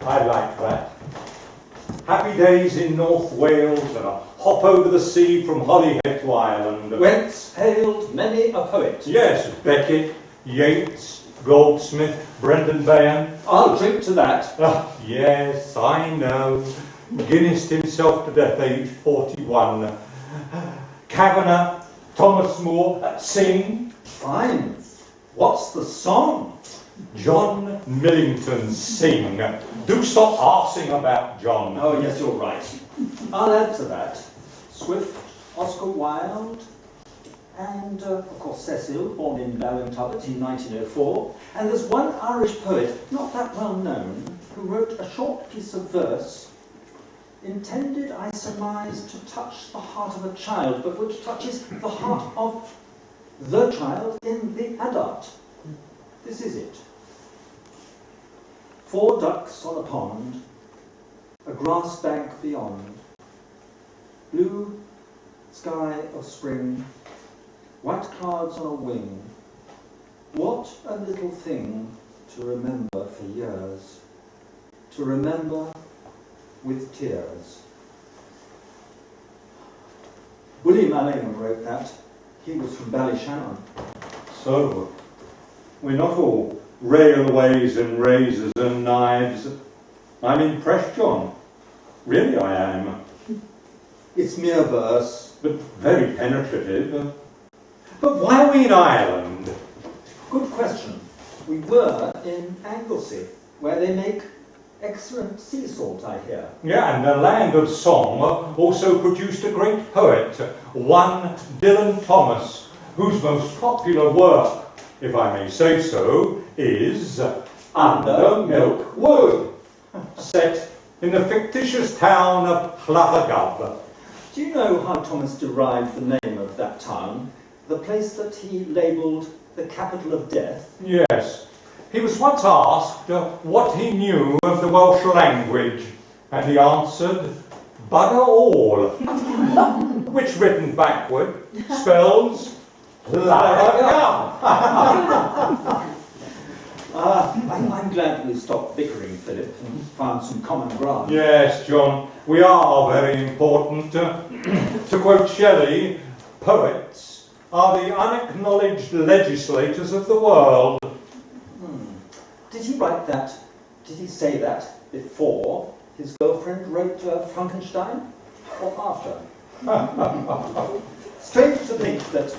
I like that. Happy days in North Wales and a hop over the sea from Holyhead to Ireland. Whence hailed many a poet. Yes, Beckett, Yeats, Goldsmith, Brendan Behan. I'll drink to that. Yes, I know. Guinnessed himself to death, age 41. Kavanagh, Thomas Moore, sing. Fine. What's the song? John Millington, sing. Do stop arsing about John. Oh, yes, you're right. I'll add to that. Swift, Oscar Wilde, and, of course, Cecil, born in Ballintubbet in 1904. And there's one Irish poet, not that well known, who wrote a short piece of verse intended, I surmise, to touch the heart of a child, but which touches the heart of the child in the adult. This is it. 4 ducks on a pond, a grass bank beyond, blue sky of spring, white clouds on a wing. What a little thing to remember for years, to remember with tears. William Allingham wrote that. He was from Ballyshannon. So, we're not all railways and razors and knives. I'm impressed, John. Really I am. It's mere verse. But very penetrative. But why are we in Ireland? Good question. We were in Anglesey, where they make excellent sea salt, I hear. Yeah, and the land of song also produced a great poet, one Dylan Thomas, whose most popular work, if I may say so, is Under Milk Wood, set in the fictitious town of Clathergub. Do you know how Thomas derived the name of that town, the place that he labelled the capital of death? Yes. He was once asked what he knew of the Welsh language, and he answered, bugger all, which written backward spells Clathergub. I'm glad we stopped bickering, Philip, and found some common ground. Yes, John, we are very important. To quote Shelley, poets are the unacknowledged legislators of the world. Did he write that, did he say that before his girlfriend wrote Frankenstein, or after? Strange to think that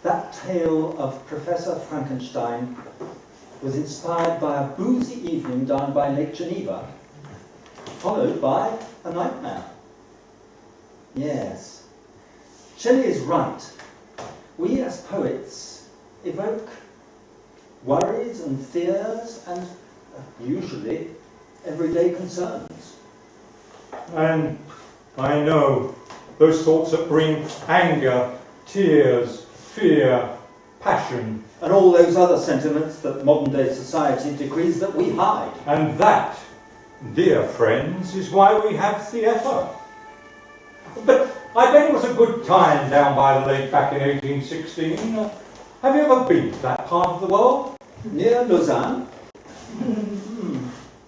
that tale of Professor Frankenstein was inspired by a boozy evening down by Lake Geneva, followed by a nightmare. Yes, Shelley is right. We as poets evoke worries and fears and usually everyday concerns. And I know those thoughts that bring anger, tears, fear, passion. And all those other sentiments that modern day society decrees that we hide. And that, dear friends, is why we have theatre. But I bet it was a good time down by the lake back in 1816. Have you ever been to that part of the world? Near Lausanne?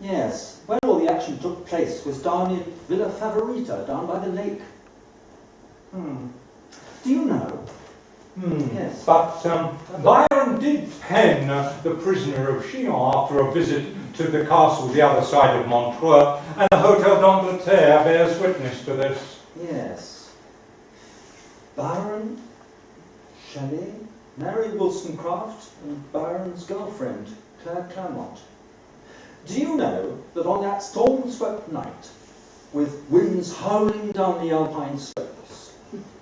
Yes, where all the action took place was down in Villa Favorita, down by the lake. Do you know? Yes. But Byron did pen The Prisoner of Chillon after a visit to the castle the other side of Montreux, and the Hotel d'Angleterre bears witness to this. Yes. Byron, Shelley, Mary Wollstonecraft, and Byron's girlfriend, Claire Clairmont. Do you know that on that storm-swept night, with winds howling down the Alpine slopes,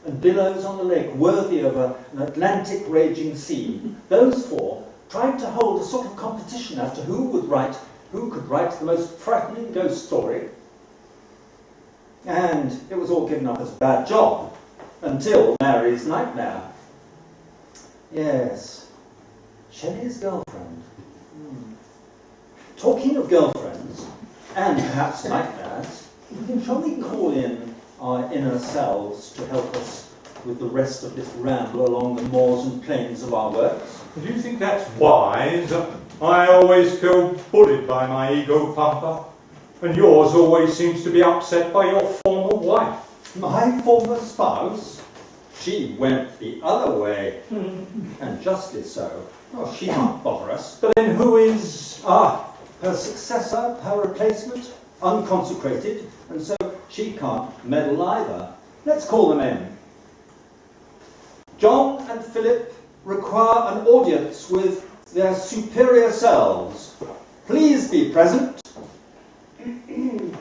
and billows on the lake worthy of an Atlantic raging sea, those four tried to hold a sort of competition as to who could write the most frightening ghost story? And it was all given up as a bad job, until Mary's nightmare. Yes, Shelley's girlfriend. Talking of girlfriends, and perhaps nightmares, shall we call in our inner selves to help us with the rest of this ramble along the moors and plains of our works? Do you think that's wise? I always feel bullied by my ego pumper, and yours always seems to be upset by your former wife. My former spouse? She went the other way, and justly so. Oh, she can't bother us. But then who is... Her successor, her replacement, unconsecrated, and so she can't meddle either. Let's call them in. John and Philip require an audience with their superior selves. Please be present. It's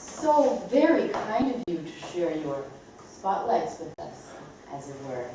so very kind of you to share your spotlights with us, as it were.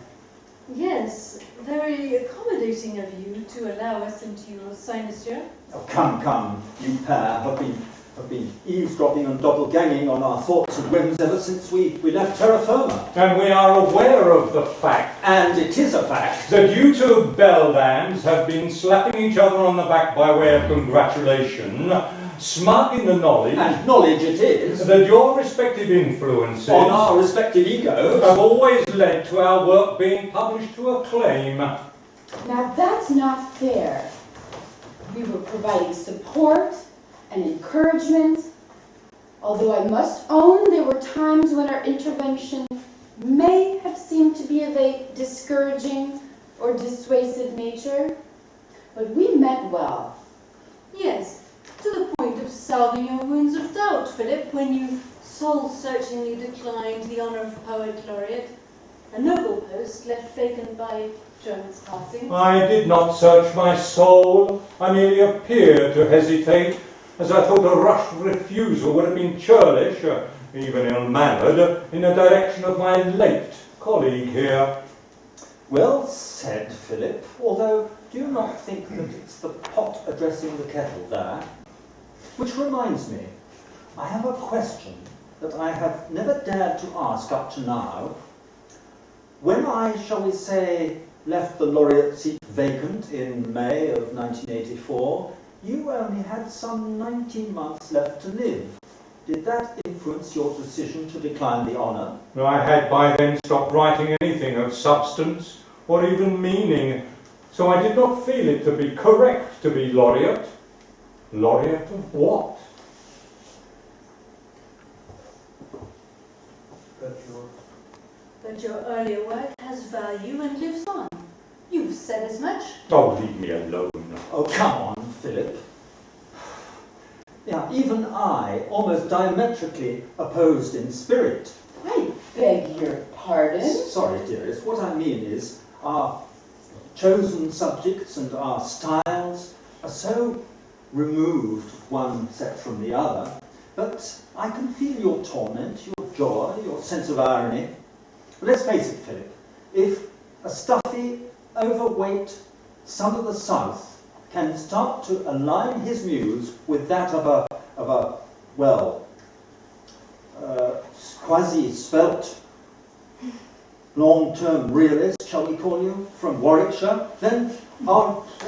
Yes, very accommodating of you to allow us into your cynosure. Oh, come, you pair have been eavesdropping and doppelganging on our thoughts and whims ever since we left terra firma. And we are aware of the fact, and it is a fact, that you two beldams have been slapping each other on the back by way of congratulation, smug in the knowledge, and knowledge it is, that your respective influences on our respective egos have always led to our work being published to acclaim. Now that's not fair. We were providing support and encouragement, although I must own there were times when our intervention may have seemed to be of a discouraging or dissuasive nature, but we meant well. Yes, to the point of salving your wounds of doubt, Philip, when you soul-searchingly declined the honour of Poet Laureate, a noble post left vacant by Joan's passing. I did not search my soul. I merely appeared to hesitate, as I thought a rushed refusal would have been churlish, even ill-mannered, in the direction of my late colleague here. Well said, Philip, although do you not think that it's the pot addressing the kettle there? Which reminds me, I have a question that I have never dared to ask up to now. When I, shall we say, left the laureate seat vacant in May of 1984, you only had some 19 months left to live. Did that influence your decision to decline the honour? I had by then stopped writing anything of substance or even meaning, so I did not feel it to be correct to be laureate. Laureate of what? But your earlier work has value and lives on. You've said as much. Oh, leave me alone. Oh, come on, Philip. Yeah, even I, almost diametrically opposed in spirit, I beg your pardon? Sorry, dearest. What I mean is our chosen subjects and our styles are so removed one set from the other, but I can feel your torment, your joy, your sense of irony. Let's face it, Philip, if a stuffy, overweight son of the South can start to align his muse with that of a quasi-svelte, long-term realist, shall we call you, from Warwickshire, then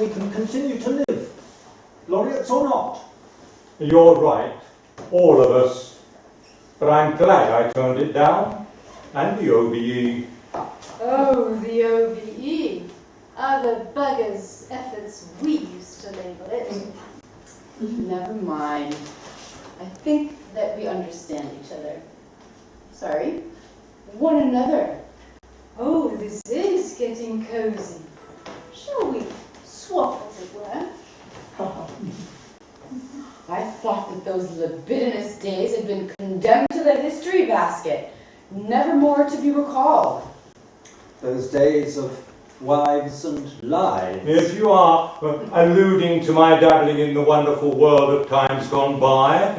we can continue to live, laureates or not. You're right, all of us. But I'm glad I turned it down. And the OBE. Oh, the OBE. Other buggers' efforts we used to label it. Never mind. I think that we understand each other. Sorry, one another. Oh, this is getting cozy. Shall we swap, as it were? I thought that those libidinous days had been condemned to the history basket, never more to be recalled. Those days of wives and lives. If you are alluding to my dabbling in the wonderful world of times gone by,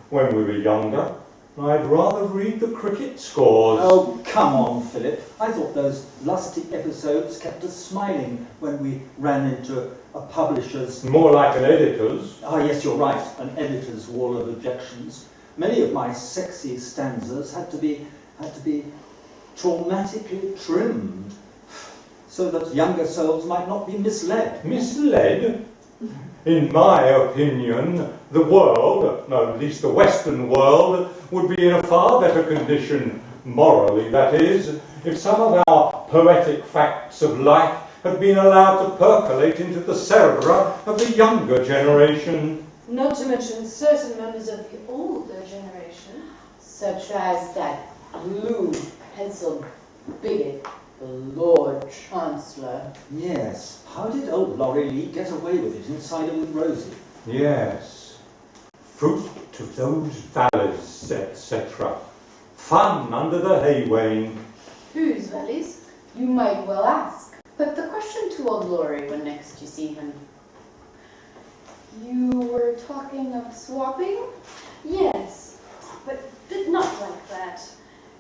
when we were younger, I'd rather read the cricket scores. Oh, come on, Philip. I thought those lusty episodes kept us smiling when we ran into a publisher's... More like an editor's. Ah, yes, you're right, an editor's wall of objections. Many of my sexy stanzas had to be traumatically trimmed so that younger souls might not be misled. Misled? In my opinion, the world, at least the Western world, would be in a far better condition, morally that is, if some of our poetic facts of life had been allowed to percolate into the cerebra of the younger generation. Not to mention certain members of the older generation. Such as that blue pencil bigot, the Lord Chancellor. Yes, how did old Laurie Lee get away with it inside her with Rosie? Yes, fruit of those valleys, etc. Fun under the hay wain. Whose valleys? You might well ask. Put the question to old Laurie when next you see him. You were talking of swapping? Yes, but not like that.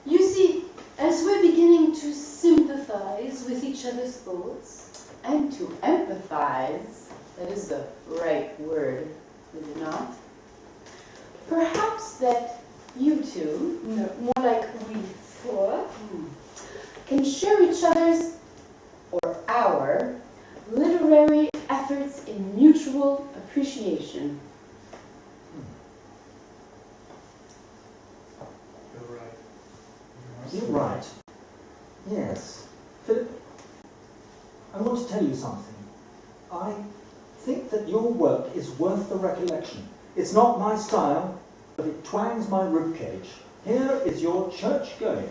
You see, as we're beginning to sympathize with each other's thoughts... And to empathize, that is the right word, is it not? Perhaps that you two, No, more like we four. can share each other's, or our, literary efforts in mutual appreciation. You're right. Yes. Philip, I want to tell you something. I think that your work is worth the recollection. It's not my style, but it twangs my ribcage. Here is your church going.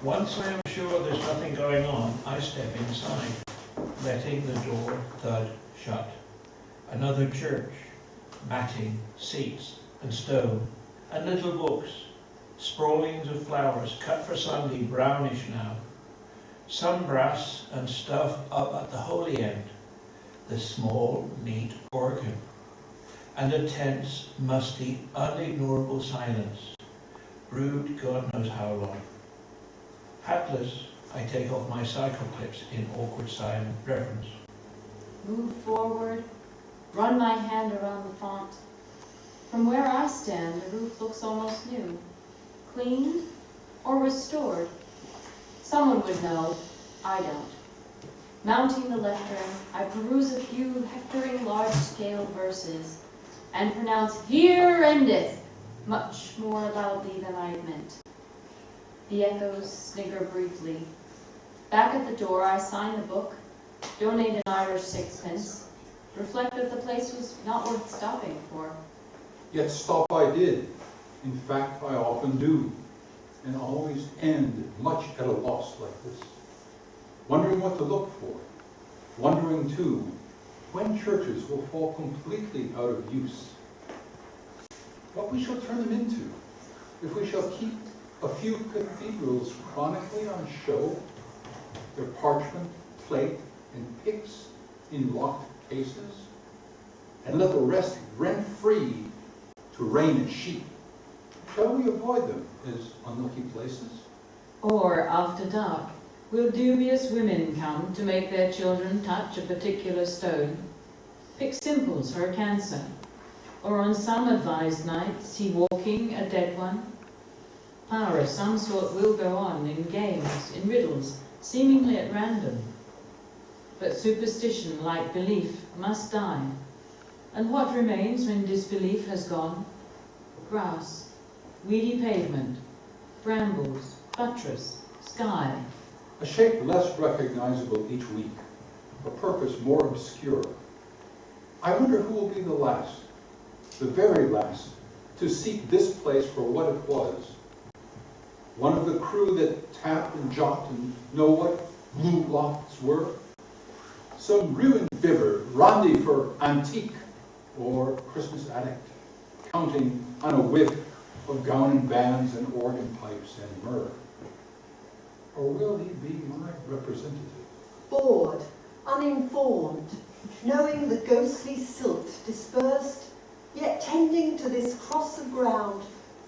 Once I am sure there's nothing going on, I step inside, letting the door thud shut. Another church, matting, seats, and stone, and little books, sprawlings of flowers cut for Sunday, brownish now. Some brass and stuff up at the holy end, the small, neat organ, and a tense, musty, unignorable silence, brewed God knows how long. Hatless, I take off my cycle clips in awkward silent reverence. Move forward, run my hand around the font. From where I stand, the roof looks almost new. Cleaned or restored? Someone would know, I don't. Mounting the lectern, I peruse a few hectoring large-scale verses and pronounce, "Here endeth," much more loudly than I had meant. The echoes snigger briefly. Back at the door, I sign the book, donate an Irish sixpence, reflect that the place was not worth stopping for. Yet stop I did. In fact, I often do, and always end much at a loss like this. Wondering what to look for. Wondering, too, when churches will fall completely out of use. What we shall turn them into, if we shall keep a few cathedrals chronically on show, their parchment, plate, and picks in locked cases, and let the rest rent free to reign as sheep. Shall we avoid them as unlucky places? Or, after dark, will dubious women come to make their children touch a particular stone, pick simples for a cancer, or on some advised night see walking a dead one? Power of some sort will go on in games, in riddles, seemingly at random. But superstition, like belief, must die. And what remains when disbelief has gone? Grass, weedy pavement, brambles, buttress, sky. A shape less recognizable each week, a purpose more obscure. I wonder who will be the last, the very last, to seek this place for what it was. One of the crew that tapped and jocked and know what blue lofts were? Some ruined bibber, Rondi for antique, or Christmas addict, counting on a whiff of gown and bands and organ pipes and myrrh. Or will he be my representative? Bored, uninformed, knowing the ghostly silt dispersed, yet tending to this cross of ground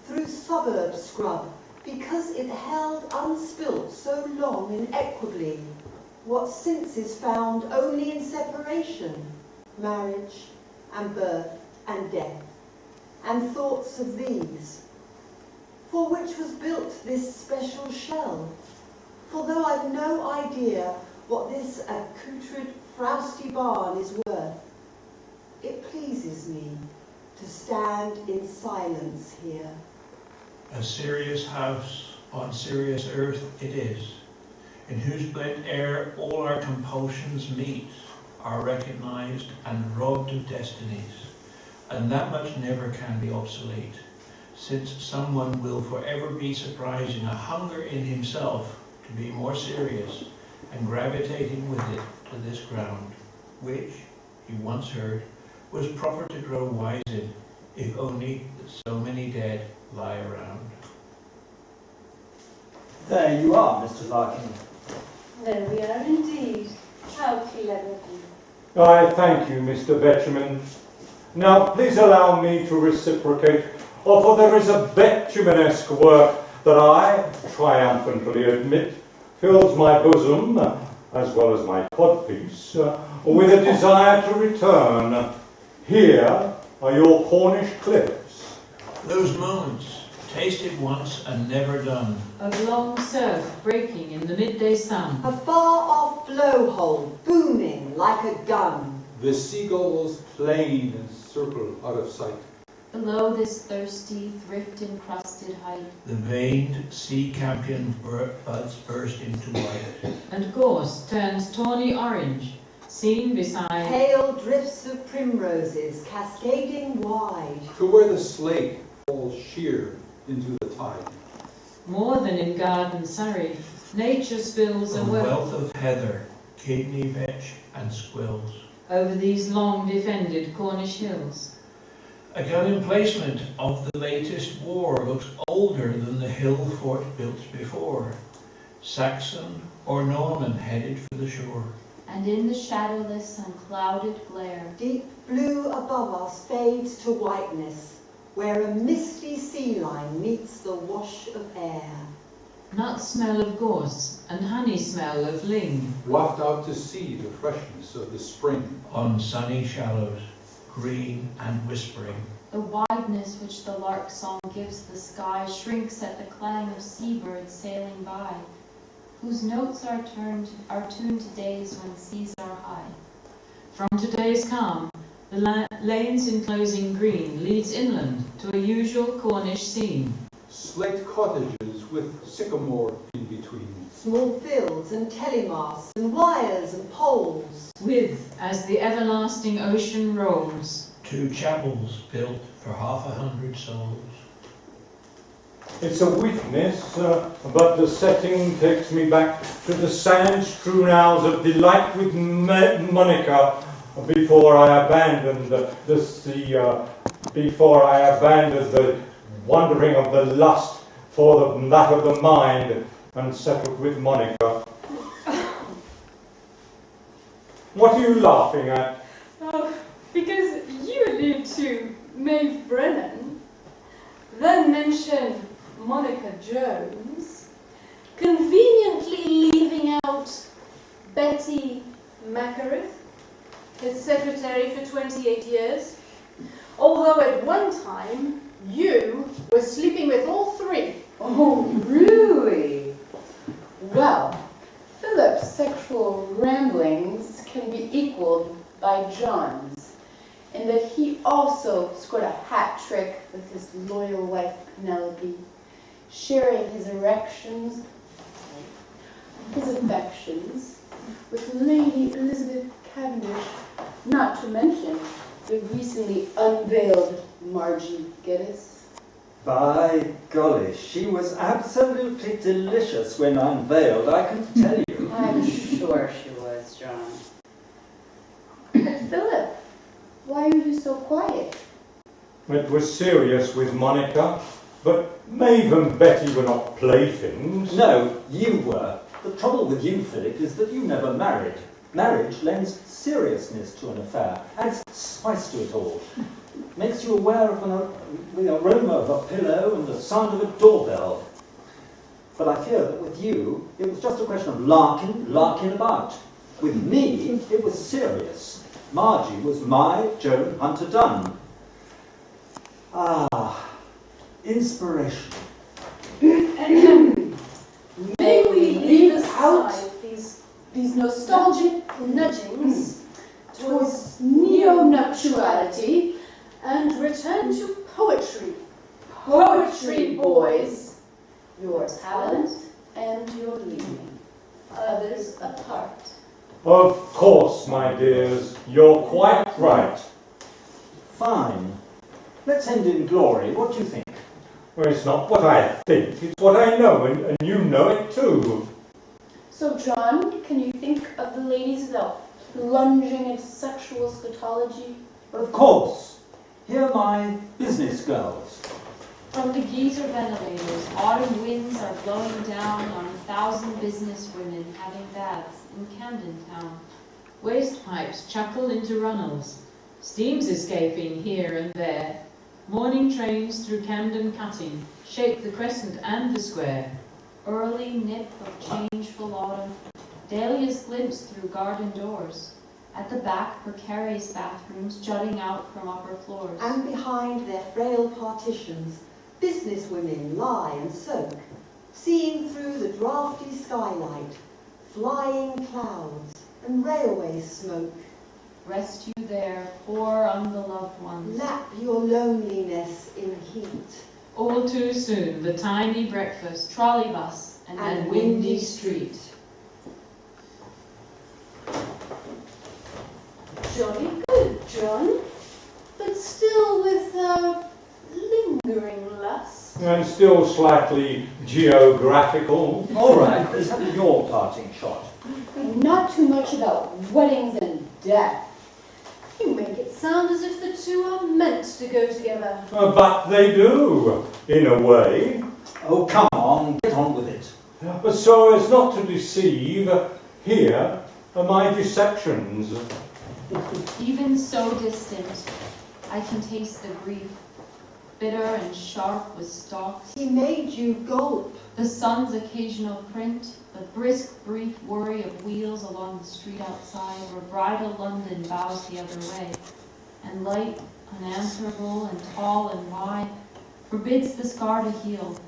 through suburb scrub, because it held unspilt so long and equably what since is found only in separation, marriage and birth and death, and thoughts of these. For which was built this special shell? For though I've no idea what this accoutred frowsty barn is worth, it pleases me to stand in silence here. A serious house on serious earth it is, in whose blent air all our compulsions meet, are recognized and robbed of destinies, and that much never can be obsolete, since someone will forever be surprising a hunger in himself to be more serious and gravitating with it to this ground, which, he once heard, was proper to grow wise in, if only that so many dead lie around. There you are, Mr. Larkin. There we are indeed. How clever of you. I thank you, Mr. Betjeman. Now, please allow me to reciprocate, for there is a Betjeman-esque work that I triumphantly admit fills my bosom, as well as my codpiece, with a desire to return. Here are your Cornish cliffs. Those moments, tasted once and never done. Of long surf breaking in the midday sun. A far-off blowhole booming like a gun. The seagulls plain and circle out of sight. Below this thirsty, thrift-encrusted height. The veined sea campion buds burst into white. And gorse turns tawny orange, seen beside Pale drifts of primroses cascading wide. To where the slate falls sheer into the tide. more than in garden Surrey. Nature spills A a wealth wealth of heather, kidney vetch and squills. over these long defended Cornish hills. A gun emplacement of the latest war looks older than the hill fort built before. Saxon or Norman headed for the shore. And in the shadowless, unclouded glare, Deep blue above us fades to whiteness, where a misty sea line meets the wash of air. Nut smell of gorse and honey smell of ling. Waft out to sea the freshness of the spring. On sunny shallows, green and whispering. the wideness which the lark's song gives the sky shrinks at the clang of seabirds sailing by, whose notes are tuned to days when seas are high. From today's calm, the lanes enclosing green leads inland to a usual Cornish scene. Slate cottages with sycamore in between. Small fields and telemasts and wires and poles. With, as the everlasting ocean rolls, 2 chapels built for 100 souls. It's a weakness, but the setting takes me back to the sand-strewn hours of delight with Monica before I abandoned the wandering of the lust for that of the mind, and settled with Monica. What are you laughing at? Oh, because you allude to Maeve Brennan, then mention Monica Jones, conveniently leaving out Betty Macarith, his secretary for 28 years, although at one time you were sleeping with all three. Oh, really? Well, Philip's sexual ramblings can be equaled by John's, in that he also scored a hat trick with his loyal wife Penelope, sharing his erections, his affections, with Lady Elizabeth Cavendish, not to mention the recently unveiled Margie Geddes. By golly, she was absolutely delicious when unveiled, I can tell you. I'm sure she was, John. But Philip, why are you so quiet? It was serious with Monica, but Maeve and Betty were not playthings. No, you were. The trouble with you, Philip, is that you never married. Marriage lends seriousness to an affair, adds spice to it all. Makes you aware of the aroma of a pillow and the sound of a doorbell. But I fear that with you, it was just a question of larking about. With me, it was serious. Margie was my Joan Hunter Dunn. Ah, inspiration. May we leave aside these nostalgic nudgings towards neo-nuptiality and return to poetry. Poetry, boys. Your talent and your leaving, others apart. Of course, my dears, you're quite right. Fine. Let's end in glory. What do you think? Well, it's not what I think, it's what I know, and you know it too. So, John, can you think of the ladies without plunging into sexual scatology? Of course. Here are my business girls. From the geyser ventilators, autumn winds are blowing down on 1,000 business women having baths in Camden Town. Waste pipes chuckle into runnels. Steam's escaping here and there. Morning trains through Camden Cutting shape the crescent and the square. Early nip of changeful autumn. Dahlias glimpse through garden doors. At the back, precarious bathrooms jutting out from upper floors. And behind their frail partitions, business women lie and soak, seeing through the draughty skylight, flying clouds and railway smoke. Rest you there, poor unbeloved ones. Lap your loneliness in heat. All too soon, the tiny breakfast, trolley bus, and then windy street. Jolly good, John, but still with lingering lust. And still slightly geographical. All right, let's have your parting shot. Not too much about weddings and death. You make it sound as if the two are meant to go together. But they do, in a way. Oh, come on, get on with it. So as not to deceive, here are my deceptions. Even so distant, I can taste the grief, bitter and sharp with stalks. He made you gulp. The sun's occasional print, the brisk, brief worry of wheels along the street outside, where bridal London bows the other way, and light, unanswerable and tall and wide, forbids the scar to heal,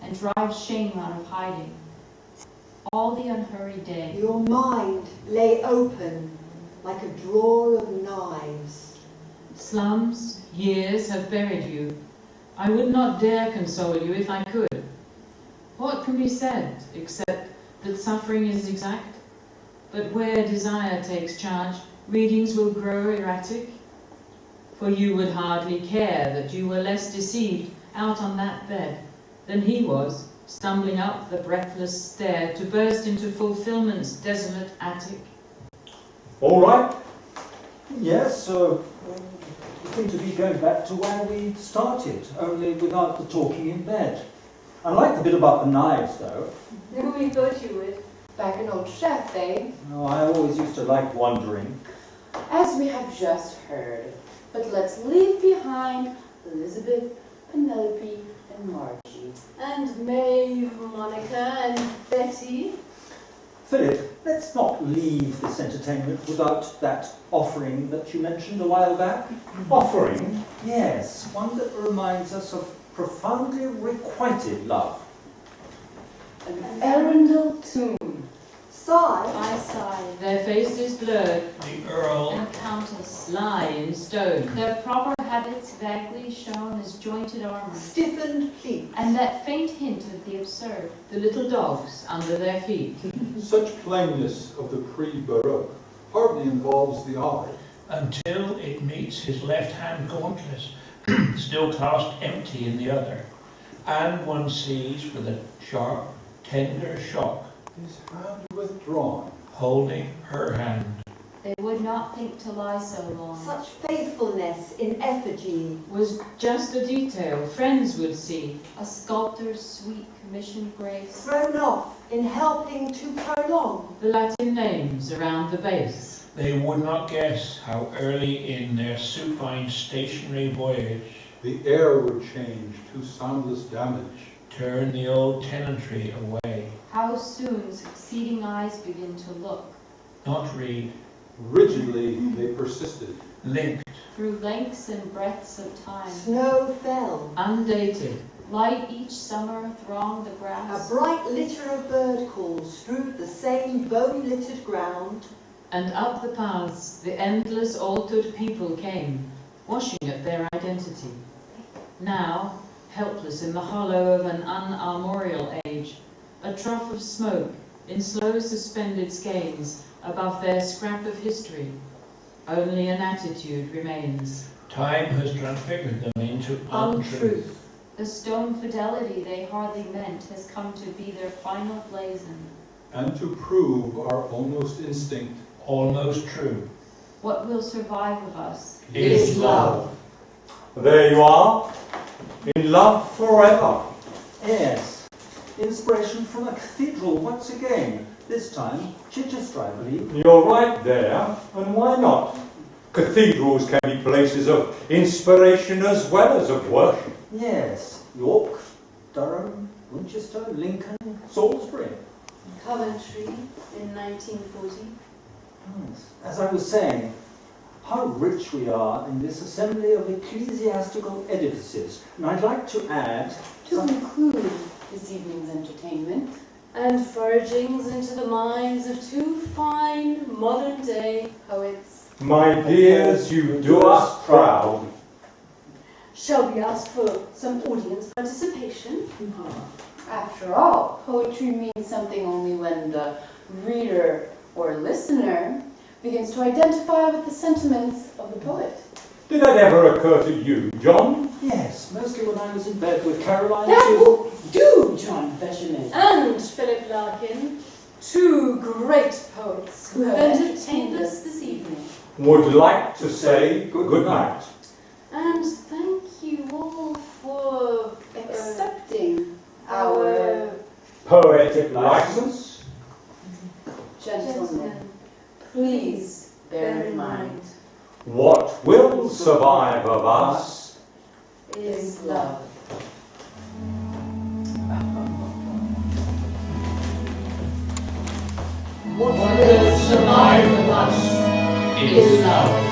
and drives shame out of hiding. All the unhurried day. Your mind lay open like a drawer of knives. Slums, years have buried you. I would not dare console you if I could. What can be said except that suffering is exact? But where desire takes charge, readings will grow erratic. For you would hardly care that you were less deceived out on that bed than he was, stumbling up the breathless stair to burst into fulfillment's desolate attic. All right? Yes, we seem to be going back to where we started, only without the talking in bed. I like the bit about the knives, though. We thought you would. Like an old chef, eh? Oh, I always used to like wondering. As we have just heard. But let's leave behind Elizabeth, Penelope, and Margie. And Maeve, Monica, and Betty. Philip, let's not leave this entertainment without that offering that you mentioned a while back. Offering? Yes, one that reminds us of profoundly requited love. An Arundel tomb. Side By side, Their faces blurred, The Earl and Countess, lie in stone. their proper habits vaguely shown as jointed armor, stiffened pleats. and that faint hint of the absurd. The little dogs under their feet. Such plainness of the pre-Baroque hardly involves the eye. until it meets his left-hand gauntlet, still clasped empty in the other, and one sees with a sharp, tender shock, His hand withdrawn. holding her hand. They would not think to lie so long. Such faithfulness in effigy. Was just a detail friends would see. A sculptor's sweet commissioned grace. Thrown off in helping to prolong. The Latin names around the base. They would not guess how early in their supine stationary voyage The air would change to soundless damage. turn the old tenantry away, How soon succeeding eyes begin to look. not read, Rigidly they persisted. linked, Through lengths and breadths of time. Snow fell. undated. Light each summer thronged the A grass. bright litter of bird calls strewed the same bone-littered ground. And up the paths the endless altered people came, washing at their identity. Now, helpless in the hollow of an unarmorial age, a trough of smoke in slow suspended skeins above their scrap of history. Only an attitude remains. time has transfigured them into untruth. The stone fidelity they hardly meant has come to be their final blazon. And to prove our almost instinct, Almost true. What will survive of us? Is love. There you are. In love forever. Yes, inspiration from a cathedral once again. This time, Chichester, I believe. You're right there, and why not? Cathedrals can be places of inspiration as well as of worship. Yes, York, Durham, Winchester, Lincoln, Salisbury. Coventry in 1940. Yes. As I was saying, how rich we are in this assembly of ecclesiastical edifices. And I'd like to add... To conclude this evening's entertainment, And foragings into the minds of two fine modern-day poets. My dears, you do us proud. Shall we ask for some audience participation? after all, poetry means something only when the reader or listener begins to identify with the sentiments of the poet. Did that ever occur to you, John? Yes, mostly when I was in bed with Caroline. That She- will do, John Benjamin. And Philip Larkin, two great poets Who have entertained us this evening. Would like to say good night. And thank you all for Accepting our Poetic license. gentlemen, please bear in mind, What will survive of us? is love. What will survive of us is love.